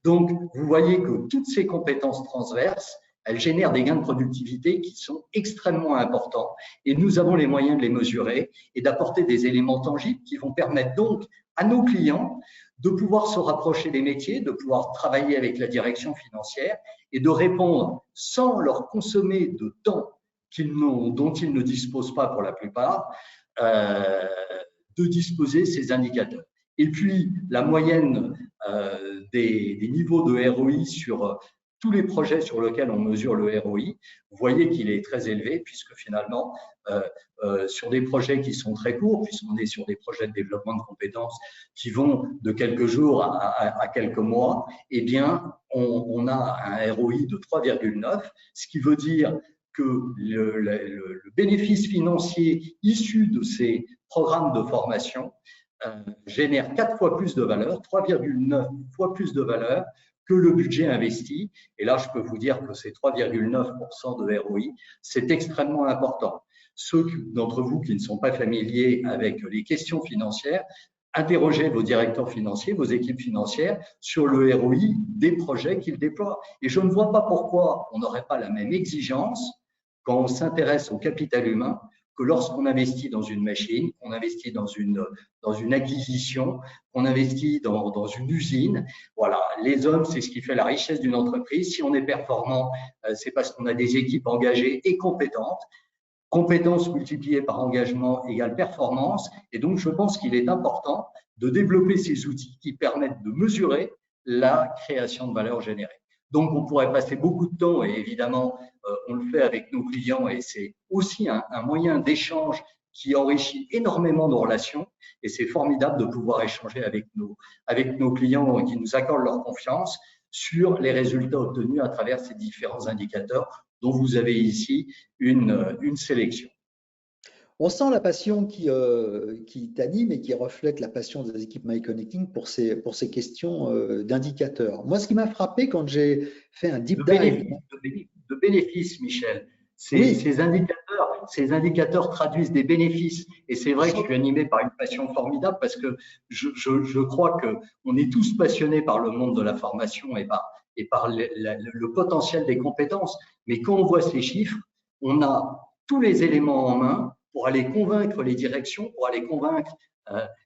Donc, vous voyez que toutes ces compétences transverses, elles génèrent des gains de productivité qui sont extrêmement importants et nous avons les moyens de les mesurer et d'apporter des éléments tangibles qui vont permettre donc à nos clients de pouvoir se rapprocher des métiers, de pouvoir travailler avec la direction financière et de répondre sans leur consommer de temps dont ils ne disposent pas pour la plupart, de disposer ces indicateurs. Et puis, la moyenne des niveaux de ROI sur tous les projets sur lesquels on mesure le ROI, vous voyez qu'il est très élevé puisque finalement, sur des projets qui sont très courts, puisqu'on est sur des projets de développement de compétences qui vont de quelques jours à quelques mois, eh bien, on a un ROI de 3,9, ce qui veut dire que le bénéfice financier issu de ces programmes de formation génère 4 fois plus de valeur, 3,9 fois plus de valeur que le budget investi. Et là, je peux vous dire que ces 3,9% de ROI, c'est extrêmement important. Ceux d'entre vous qui ne sont pas familiers avec les questions financières, interrogez vos directeurs financiers, vos équipes financières sur le ROI des projets qu'ils déploient. Et je ne vois pas pourquoi on n'aurait pas la même exigence quand on s'intéresse au capital humain que lorsqu'on investit dans une machine, qu'on investit dans une acquisition, qu'on investit dans une usine. Voilà, les hommes, c'est ce qui fait la richesse d'une entreprise. Si on est performant, c'est parce qu'on a des équipes engagées et compétentes. Compétences multipliées par engagement égale performance. Et donc, je pense qu'il est important de développer ces outils qui permettent de mesurer la création de valeur générée. Donc, on pourrait passer beaucoup de temps et évidemment, on le fait avec nos clients et c'est aussi un moyen d'échange qui enrichit énormément nos relations et c'est formidable de pouvoir échanger avec nos clients qui nous accordent leur confiance sur les résultats obtenus à travers ces différents indicateurs dont vous avez ici une sélection. On sent la passion qui t'anime et qui reflète la passion des équipes MyConnecting pour ces questions d'indicateurs. Moi, ce qui m'a frappé quand j'ai fait un deep dive… De bénéfices, Michel. Oui. Ces indicateurs traduisent des bénéfices. Et c'est vrai que je suis animé par une passion formidable parce que je crois qu'on est tous passionnés par le monde de la formation et par le potentiel des compétences. Mais quand on voit ces chiffres, on a tous les éléments en main pour aller convaincre les directions, pour aller convaincre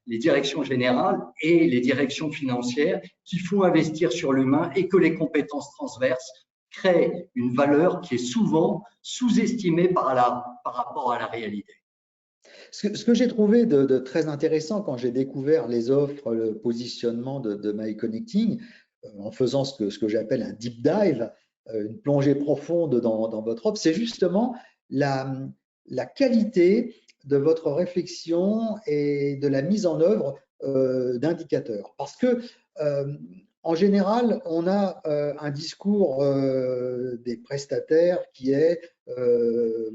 les directions générales et les directions financières qu'il faut investir sur l'humain et que les compétences transverses créent une valeur qui est souvent sous-estimée par rapport à la réalité. Ce que j'ai trouvé de très intéressant quand j'ai découvert les offres, le positionnement de MyConnecting, en faisant ce que j'appelle un deep dive, une plongée profonde dans votre offre, c'est justement la qualité de votre réflexion et de la mise en œuvre d'indicateurs. Parce que, en général, on a un discours des prestataires qui est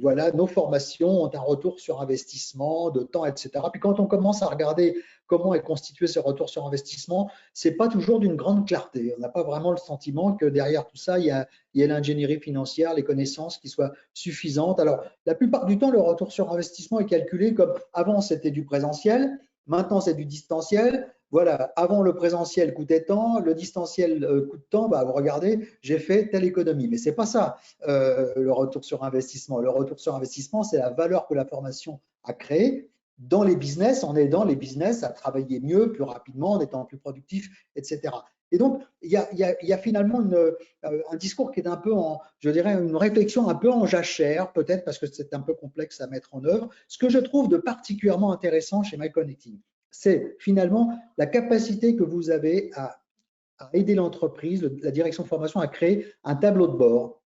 voilà, nos formations ont un retour sur investissement de temps, etc. Puis quand on commence à regarder comment est constitué ce retour sur investissement, c'est pas toujours d'une grande clarté. On n'a pas vraiment le sentiment que derrière tout ça, il y a l'ingénierie financière, les connaissances qui soient suffisantes. Alors, la plupart du temps, le retour sur investissement est calculé comme avant, c'était du présentiel. Maintenant, c'est du distanciel. Voilà, avant le présentiel coûtait tant, le distanciel coûte tant, bah, vous regardez, j'ai fait telle économie. Mais ce n'est pas ça, le retour sur investissement. Le retour sur investissement, c'est la valeur que la formation a créée dans les business, en aidant les business à travailler mieux, plus rapidement, en étant plus productifs, etc. Et donc, il y a finalement un discours qui est un peu je dirais, une réflexion un peu en jachère, peut-être parce que c'est un peu complexe à mettre en œuvre. Ce que je trouve de particulièrement intéressant chez MyConnecting, c'est finalement la capacité que vous avez à aider l'entreprise, la direction de formation, à créer un tableau de bord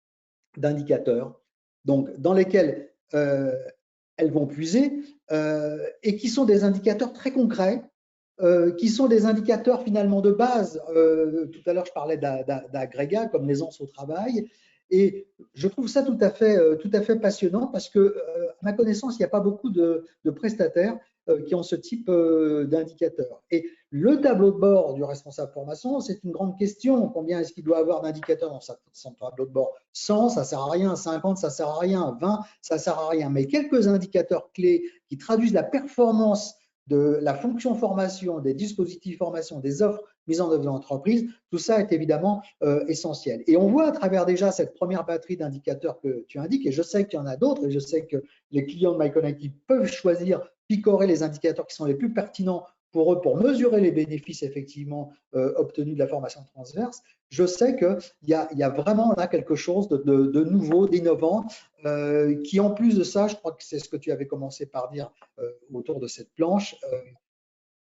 d'indicateurs, donc dans lesquels elles vont puiser et qui sont des indicateurs très concrets, qui sont des indicateurs finalement de base. Tout à l'heure, je parlais d'agrégats comme l'aisance au travail. Et je trouve ça tout à fait passionnant parce que, à ma connaissance, il n'y a pas beaucoup de prestataires qui ont ce type d'indicateurs. Et le tableau de bord du responsable formation, c'est une grande question. Combien est-ce qu'il doit avoir d'indicateurs dans son tableau de bord? 100, ça ne sert à rien. 50, ça ne sert à rien. 20, ça ne sert à rien. Mais quelques indicateurs clés qui traduisent la performance de la fonction formation, des dispositifs formation, des offres mises en œuvre dans l'entreprise, tout ça est évidemment essentiel. Et on voit à travers déjà cette première batterie d'indicateurs que tu indiques, et je sais qu'il y en a d'autres, et je sais que les clients de MyConnecting peuvent choisir, picorer les indicateurs qui sont les plus pertinents pour eux, pour mesurer les bénéfices effectivement obtenus de la formation transverse. Je sais qu'il y a vraiment là quelque chose de nouveau, d'innovant, qui en plus de ça, je crois que c'est ce que tu avais commencé par dire autour de cette planche,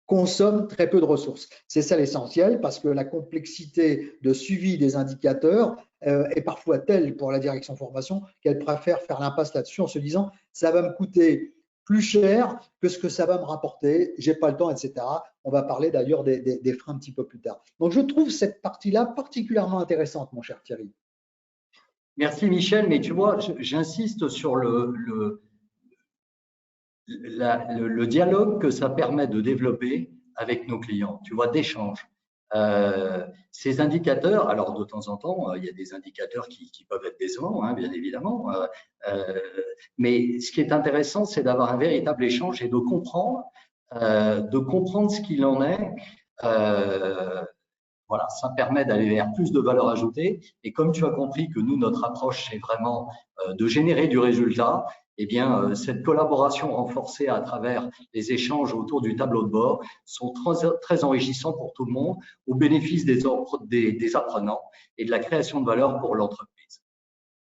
consomme très peu de ressources. C'est ça l'essentiel, parce que la complexité de suivi des indicateurs est parfois telle pour la direction formation qu'elle préfère faire l'impasse là-dessus en se disant ça va me coûter plus cher que ce que ça va me rapporter, j'ai pas le temps, etc. On va parler d'ailleurs des freins un petit peu plus tard. Donc je trouve cette partie-là particulièrement intéressante, mon cher Thierry. Merci Michel, mais tu vois, j'insiste sur le dialogue que ça permet de développer avec nos clients, tu vois, d'échange. Ces indicateurs, alors de temps en temps, il y a des indicateurs qui peuvent être décevants, hein, bien évidemment, mais ce qui est intéressant, c'est d'avoir un véritable échange et de comprendre ce qu'il en est. Voilà, ça permet d'aller vers plus de valeur ajoutée. Et comme tu as compris que nous, notre approche, c'est vraiment de générer du résultat, eh bien, cette collaboration renforcée à travers les échanges autour du tableau de bord sont très enrichissants pour tout le monde, au bénéfice des apprenants et de la création de valeur pour l'entreprise.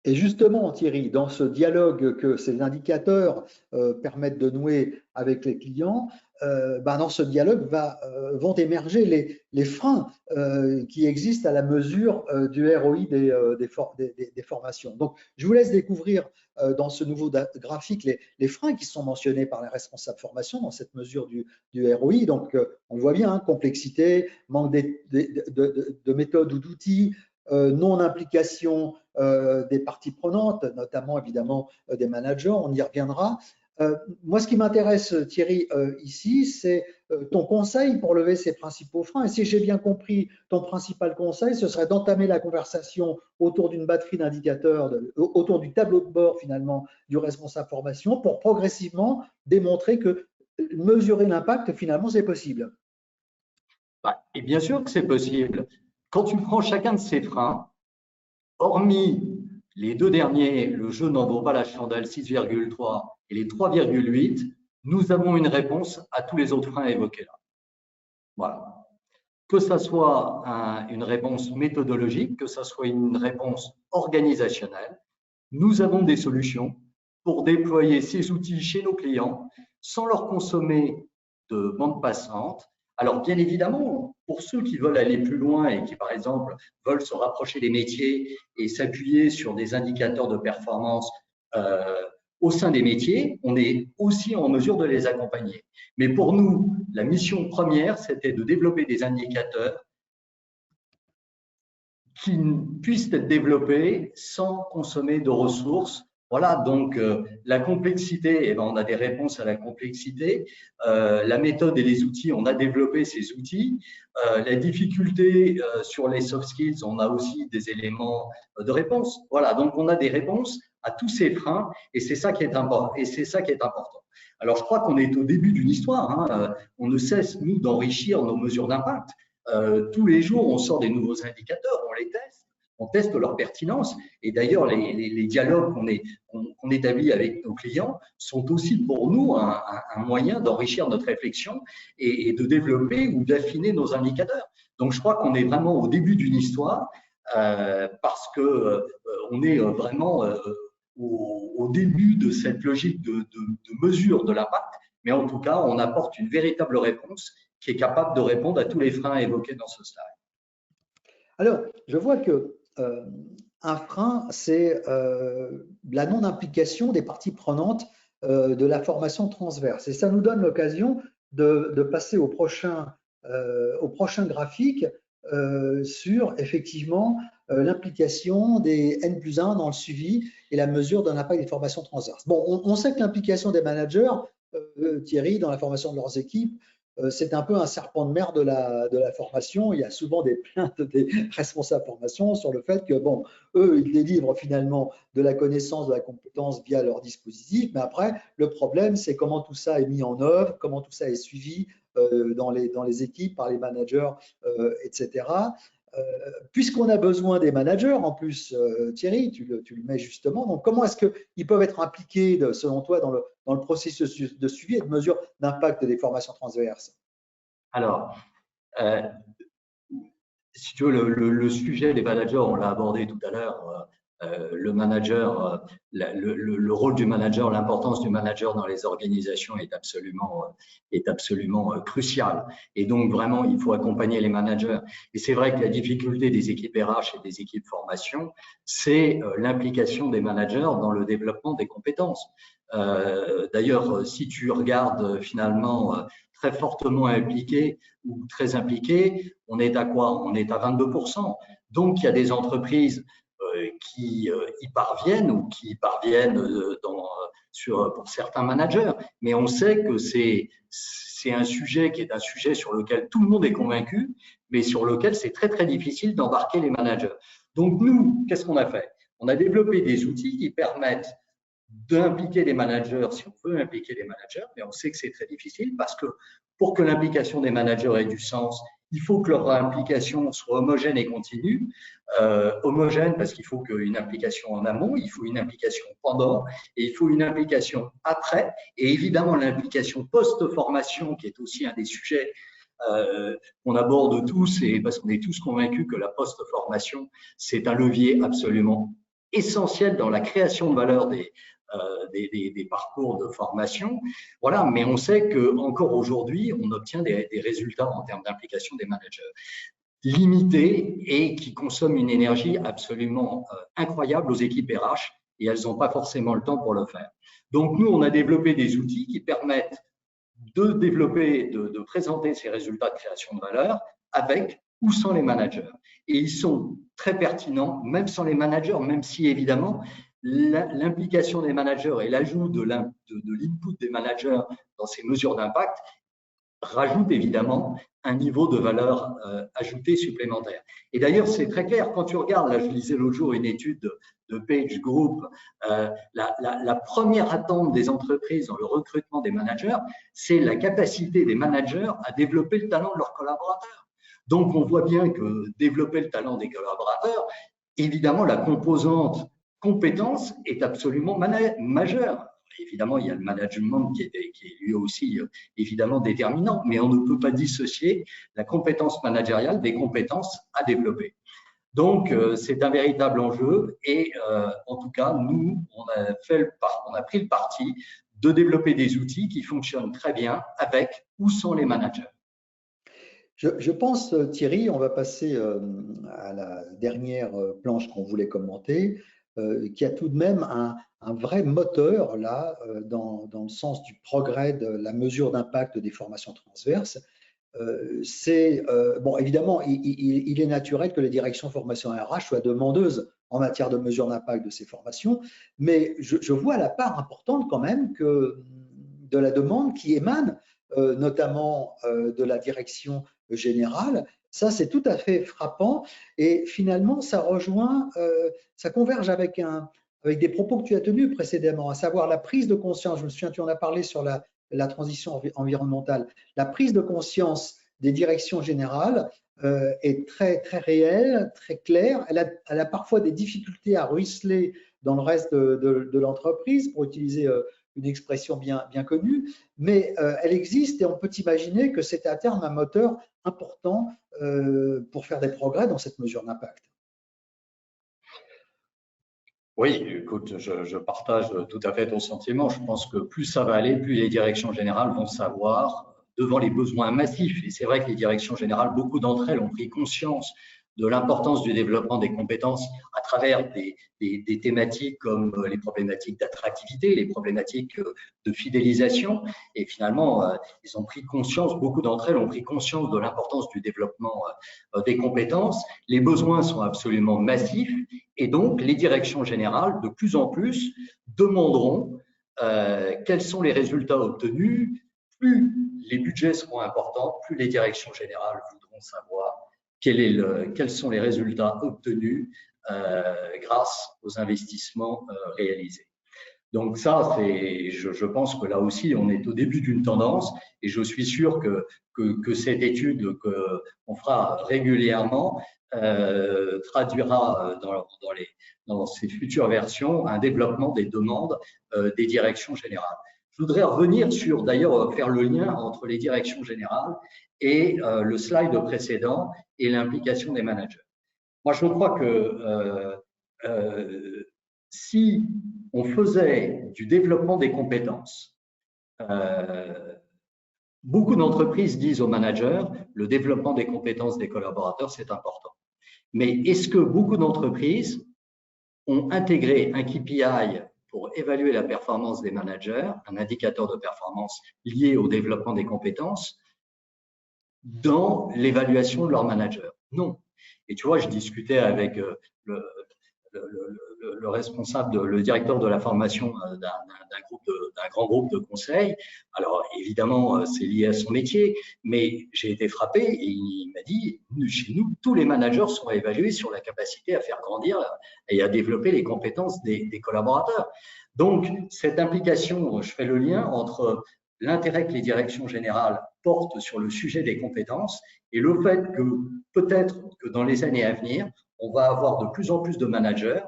Et justement, Thierry, dans ce dialogue que ces indicateurs permettent de nouer avec les clients, dans ce dialogue vont émerger les freins qui existent à la mesure du ROI des formations. Donc, je vous laisse découvrir dans ce nouveau graphique les freins qui sont mentionnés par les responsables formation dans cette mesure du ROI. Donc, on voit bien, hein, complexité, manque de méthodes ou d'outils, non-implication des parties prenantes, notamment évidemment des managers, on y reviendra. Moi, ce qui m'intéresse, Thierry, ici, c'est ton conseil pour lever ces principaux freins. Et si j'ai bien compris, ton principal conseil, ce serait d'entamer la conversation autour d'une batterie d'indicateurs, autour du tableau de bord finalement du responsable formation, pour progressivement démontrer que mesurer l'impact, finalement, c'est possible. Et bien sûr que c'est possible. Quand tu prends chacun de ces freins, hormis les deux derniers, le jeu n'en vaut pas la chandelle 6,3 et les 3,8, nous avons une réponse à tous les autres freins évoqués là. Voilà. Que ça soit une réponse méthodologique, que ça soit une réponse organisationnelle, nous avons des solutions pour déployer ces outils chez nos clients sans leur consommer de bande passante. Alors, bien évidemment, pour ceux qui veulent aller plus loin et qui, par exemple, veulent se rapprocher des métiers et s'appuyer sur des indicateurs de performance au sein des métiers, on est aussi en mesure de les accompagner. Mais pour nous, la mission première, c'était de développer des indicateurs qui puissent être développés sans consommer de ressources. Voilà, donc la complexité, eh ben, on a des réponses à la complexité. La méthode et les outils, on a développé ces outils. La difficulté sur les soft skills, on a aussi des éléments de réponse. Voilà, donc on a des réponses à tous ces freins et c'est ça qui est important. Alors, je crois qu'on est au début d'une histoire. Hein. On ne cesse, nous, d'enrichir nos mesures d'impact. Tous les jours, on sort des nouveaux indicateurs, on les teste, on teste leur pertinence. Et d'ailleurs, les dialogues qu'on établit avec nos clients sont aussi pour nous un moyen d'enrichir notre réflexion et de développer ou d'affiner nos indicateurs. Donc, je crois qu'on est vraiment au début d'une histoire parce que on est vraiment au début de cette logique de mesure de l'impact, mais en tout cas, on apporte une véritable réponse qui est capable de répondre à tous les freins évoqués dans ce slide. Alors, je vois que un frein, c'est la non-implication des parties prenantes de la formation transverse. Et ça nous donne l'occasion de passer au prochain graphique sur effectivement l'implication des N+1 dans le suivi et la mesure de l'impact des formations transverses. Bon, on sait que l'implication des managers, Thierry, dans la formation de leurs équipes, c'est un peu un serpent de mer de la formation. Il y a souvent des plaintes des responsables formation sur le fait que, bon, eux, ils délivrent finalement de la connaissance, de la compétence via leur dispositif, mais après, le problème, c'est comment tout ça est mis en œuvre, comment tout ça est suivi dans les équipes, par les managers, etc. Puisqu'on a besoin des managers, en plus, Thierry, tu le mets justement, donc comment est-ce qu'ils peuvent être impliqués, selon toi, dans le processus de suivi et de mesure d'impact des formations transverses? Alors, si tu veux, le sujet des managers, on l'a abordé tout à l'heure. Le manager, le rôle du manager, l'importance du manager dans les organisations est absolument crucial. Et donc, vraiment, il faut accompagner les managers. Et c'est vrai que la difficulté des équipes RH et des équipes formation, c'est l'implication des managers dans le développement des compétences. D'ailleurs, si tu regardes finalement très fortement impliqués ou très impliqués, on est à quoi? On est à 22%. Donc, il y a des entreprises qui y parviennent ou qui y parviennent pour certains managers. Mais on sait que c'est un sujet qui est un sujet sur lequel tout le monde est convaincu, mais sur lequel c'est très, très difficile d'embarquer les managers. Donc, nous, qu'est-ce qu'on a fait? On a développé des outils qui permettent d'impliquer les managers si on veut impliquer les managers, mais on sait que c'est très difficile parce que pour que l'implication des managers ait du sens, il faut que leur implication soit homogène et continue. Homogène parce qu'il faut une implication en amont, il faut une implication pendant et il faut une implication après. Et évidemment, l'implication post-formation qui est aussi un des sujets qu'on aborde tous et parce qu'on est tous convaincus que la post-formation, c'est un levier absolument essentiel dans la création de valeur des parcours de formation. Voilà, mais on sait qu'encore aujourd'hui, on obtient des résultats en termes d'implication des managers limités et qui consomment une énergie absolument incroyable aux équipes RH et elles n'ont pas forcément le temps pour le faire. Donc, nous, on a développé des outils qui permettent de développer, de présenter ces résultats de création de valeur avec ou sans les managers. Et ils sont très pertinents, même sans les managers, même si évidemment, l'implication des managers et l'ajout de l'input des managers dans ces mesures d'impact rajoute évidemment un niveau de valeur ajoutée supplémentaire. Et d'ailleurs, c'est très clair, quand tu regardes, là je lisais l'autre jour une étude de Page Group, la première attente des entreprises dans le recrutement des managers, c'est la capacité des managers à développer le talent de leurs collaborateurs. Donc, on voit bien que développer le talent des collaborateurs, évidemment, la composante compétence est absolument majeure. Évidemment, il y a le management qui est lui aussi évidemment déterminant, mais on ne peut pas dissocier la compétence managériale des compétences à développer. Donc, c'est un véritable enjeu et en tout cas, nous, on a pris le parti de développer des outils qui fonctionnent très bien avec ou sans les managers. Je pense, Thierry, on va passer à la dernière planche qu'on voulait commenter, qui a tout de même un vrai moteur là, dans le sens du progrès de la mesure d'impact des formations transverses. Bon, évidemment, il est naturel que les directions formation RH soient demandeuses en matière de mesure d'impact de ces formations, mais je vois la part importante quand même de la demande qui émane notamment de la direction générale. Ça, c'est tout à fait frappant et finalement, ça converge avec avec des propos que tu as tenus précédemment, à savoir la prise de conscience. Je me souviens, tu en as parlé sur la transition environnementale. La prise de conscience des directions générales est très, très réelle, très claire. Elle a parfois des difficultés à ruisseler dans le reste de l'entreprise, pour utiliser une expression bien connue, mais elle existe et on peut imaginer que c'est à terme un moteur important pour faire des progrès dans cette mesure d'impact. Oui, écoute, je partage tout à fait ton sentiment. Je pense que plus ça va aller, plus les directions générales vont savoir devant les besoins massifs. Et c'est vrai que les directions générales, beaucoup d'entre elles ont pris conscience de l'importance du développement des compétences à travers des thématiques comme les problématiques d'attractivité, les problématiques de fidélisation. Et finalement, ils ont pris conscience, beaucoup d'entre elles ont pris conscience de l'importance du développement des compétences. Les besoins sont absolument massifs et donc les directions générales, de plus en plus, demanderont quels sont les résultats obtenus. Plus les budgets seront importants, plus les directions générales voudront savoir quels sont les résultats obtenus grâce aux investissements réalisés. Donc ça, je pense que là aussi, on est au début d'une tendance et je suis sûr que cette étude qu'on fera régulièrement traduira dans ses futures versions un développement des demandes des directions générales. Je voudrais revenir sur, d'ailleurs, faire le lien entre les directions générales et le slide précédent et l'implication des managers. Moi, je crois que si on faisait du développement des compétences, beaucoup d'entreprises disent aux managers, le développement des compétences des collaborateurs, c'est important. Mais est-ce que beaucoup d'entreprises ont intégré un KPI pour évaluer la performance des managers, un indicateur de performance lié au développement des compétences, dans l'évaluation de leurs managers? Non. Et tu vois, je discutais avec le responsable, le directeur de la formation d'un grand groupe de conseil. Alors, évidemment, c'est lié à son métier, mais j'ai été frappé et il m'a dit, chez nous, tous les managers sont évalués sur la capacité à faire grandir et à développer les compétences des collaborateurs. Donc, cette implication, je fais le lien entre l'intérêt que les directions générales portent sur le sujet des compétences et le fait que peut-être que dans les années à venir, on va avoir de plus en plus de managers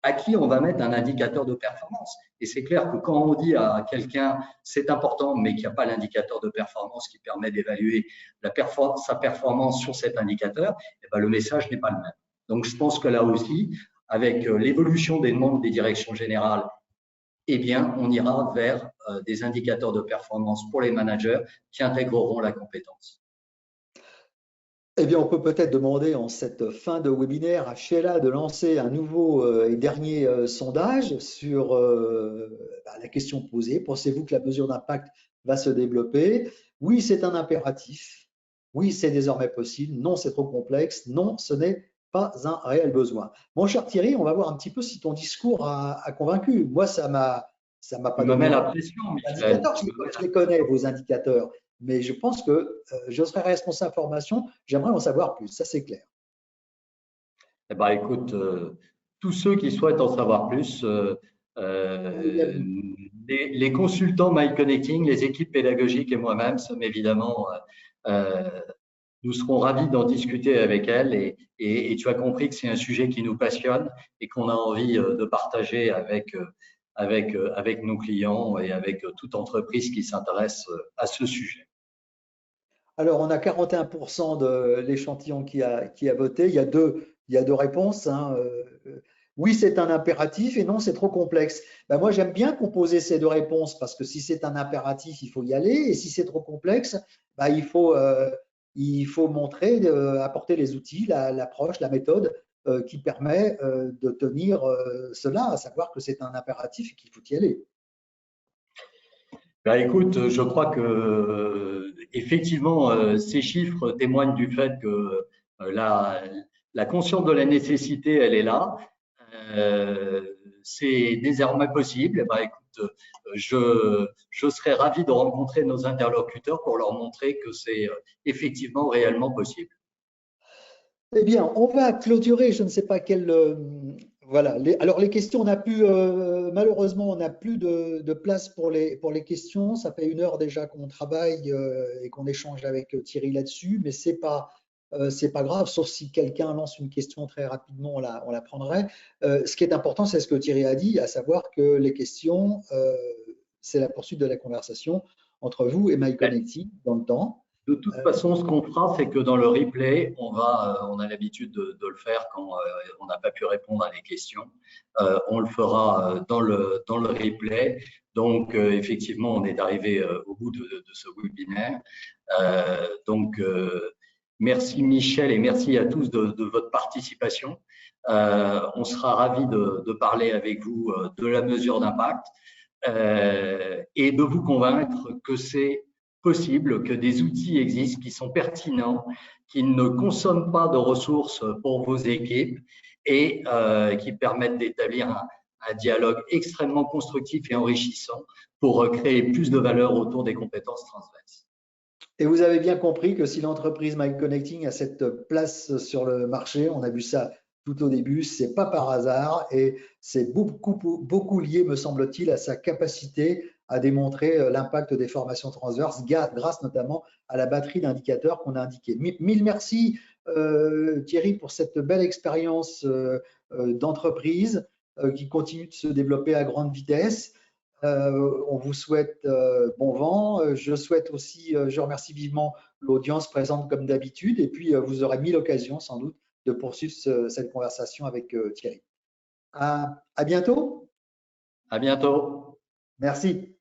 à qui on va mettre un indicateur de performance. Et c'est clair que quand on dit à quelqu'un c'est important, mais qu'il n'y a pas l'indicateur de performance qui permet d'évaluer sa performance sur cet indicateur, eh ben, le message n'est pas le même. Donc, je pense que là aussi, avec l'évolution des demandes des directions générales, eh bien, on ira vers des indicateurs de performance pour les managers qui intégreront la compétence. Eh bien, on peut peut-être demander en cette fin de webinaire à Sheila de lancer un nouveau et dernier sondage sur la question posée. Pensez-vous que la mesure d'impact va se développer? Oui, c'est un impératif. Oui, c'est désormais possible. Non, c'est trop complexe. Non, ce n'est pas un réel besoin. Mon cher Thierry, on va voir un petit peu si ton discours a convaincu. Moi, ça m'a pas donné. Tu me mets la pression, Michel. Je les connais, vos indicateurs. Mais je pense que je serai responsable formation, j'aimerais en savoir plus, ça c'est clair. Eh ben, écoute, tous ceux qui souhaitent en savoir plus, les consultants MyConnecting, les équipes pédagogiques et moi-même sommes évidemment, nous serons ravis d'en discuter avec elles et tu as compris que c'est un sujet qui nous passionne et qu'on a envie de partager avec nos clients et avec toute entreprise qui s'intéresse à ce sujet. Alors, on a 41% de l'échantillon qui a voté. Il y a deux réponses. Hein. Oui, c'est un impératif et non, c'est trop complexe. Ben, moi, j'aime bien composer ces deux réponses parce que si c'est un impératif, il faut y aller. Et si c'est trop complexe, ben, il faut montrer, apporter les outils, l'approche, la méthode qui permet de tenir cela, à savoir que c'est un impératif et qu'il faut y aller. Ben, écoute, je crois que effectivement, ces chiffres témoignent du fait que la conscience de la nécessité, elle est là. C'est désormais possible. Ben, écoute, je serais ravi de rencontrer nos interlocuteurs pour leur montrer que c'est effectivement réellement possible. Eh bien, on va clôturer, je ne sais pas quel Voilà. Alors les questions, on n'a plus, malheureusement, on n'a plus de place pour les questions. Ça fait 1 heure déjà qu'on travaille et qu'on échange avec Thierry là-dessus, mais c'est pas grave, sauf si quelqu'un lance une question très rapidement, on la prendrait. Ce qui est important, c'est ce que Thierry a dit, à savoir que les questions, c'est la poursuite de la conversation entre vous et MyConnecting dans le temps. De toute Euh, façon, ce qu'on fera, c'est que dans le replay, on a l'habitude de le faire quand on n'a pas pu répondre à des questions. On le fera dans le replay. Donc, effectivement, on est arrivé au bout de ce webinaire. Donc, merci Michel et merci à tous de votre participation. On sera ravis de parler avec vous de la mesure d'impact et de vous convaincre que c'est possible, que des outils existent qui sont pertinents, qui ne consomment pas de ressources pour vos équipes et qui permettent d'établir un dialogue extrêmement constructif et enrichissant pour créer plus de valeur autour des compétences transverses. Et vous avez bien compris que si l'entreprise MyConnecting a cette place sur le marché, on a vu ça tout au début, c'est pas par hasard et c'est beaucoup lié, me semble-t-il, à sa capacité à démontrer l'impact des formations transverses grâce notamment à la batterie d'indicateurs qu'on a indiqués. Mille merci Thierry pour cette belle expérience d'entreprise qui continue de se développer à grande vitesse. On vous souhaite bon vent. Je souhaite aussi, je remercie vivement l'audience présente comme d'habitude. Et puis, vous aurez 1000 occasions sans doute de poursuivre cette conversation avec Thierry. À bientôt. À bientôt. Merci.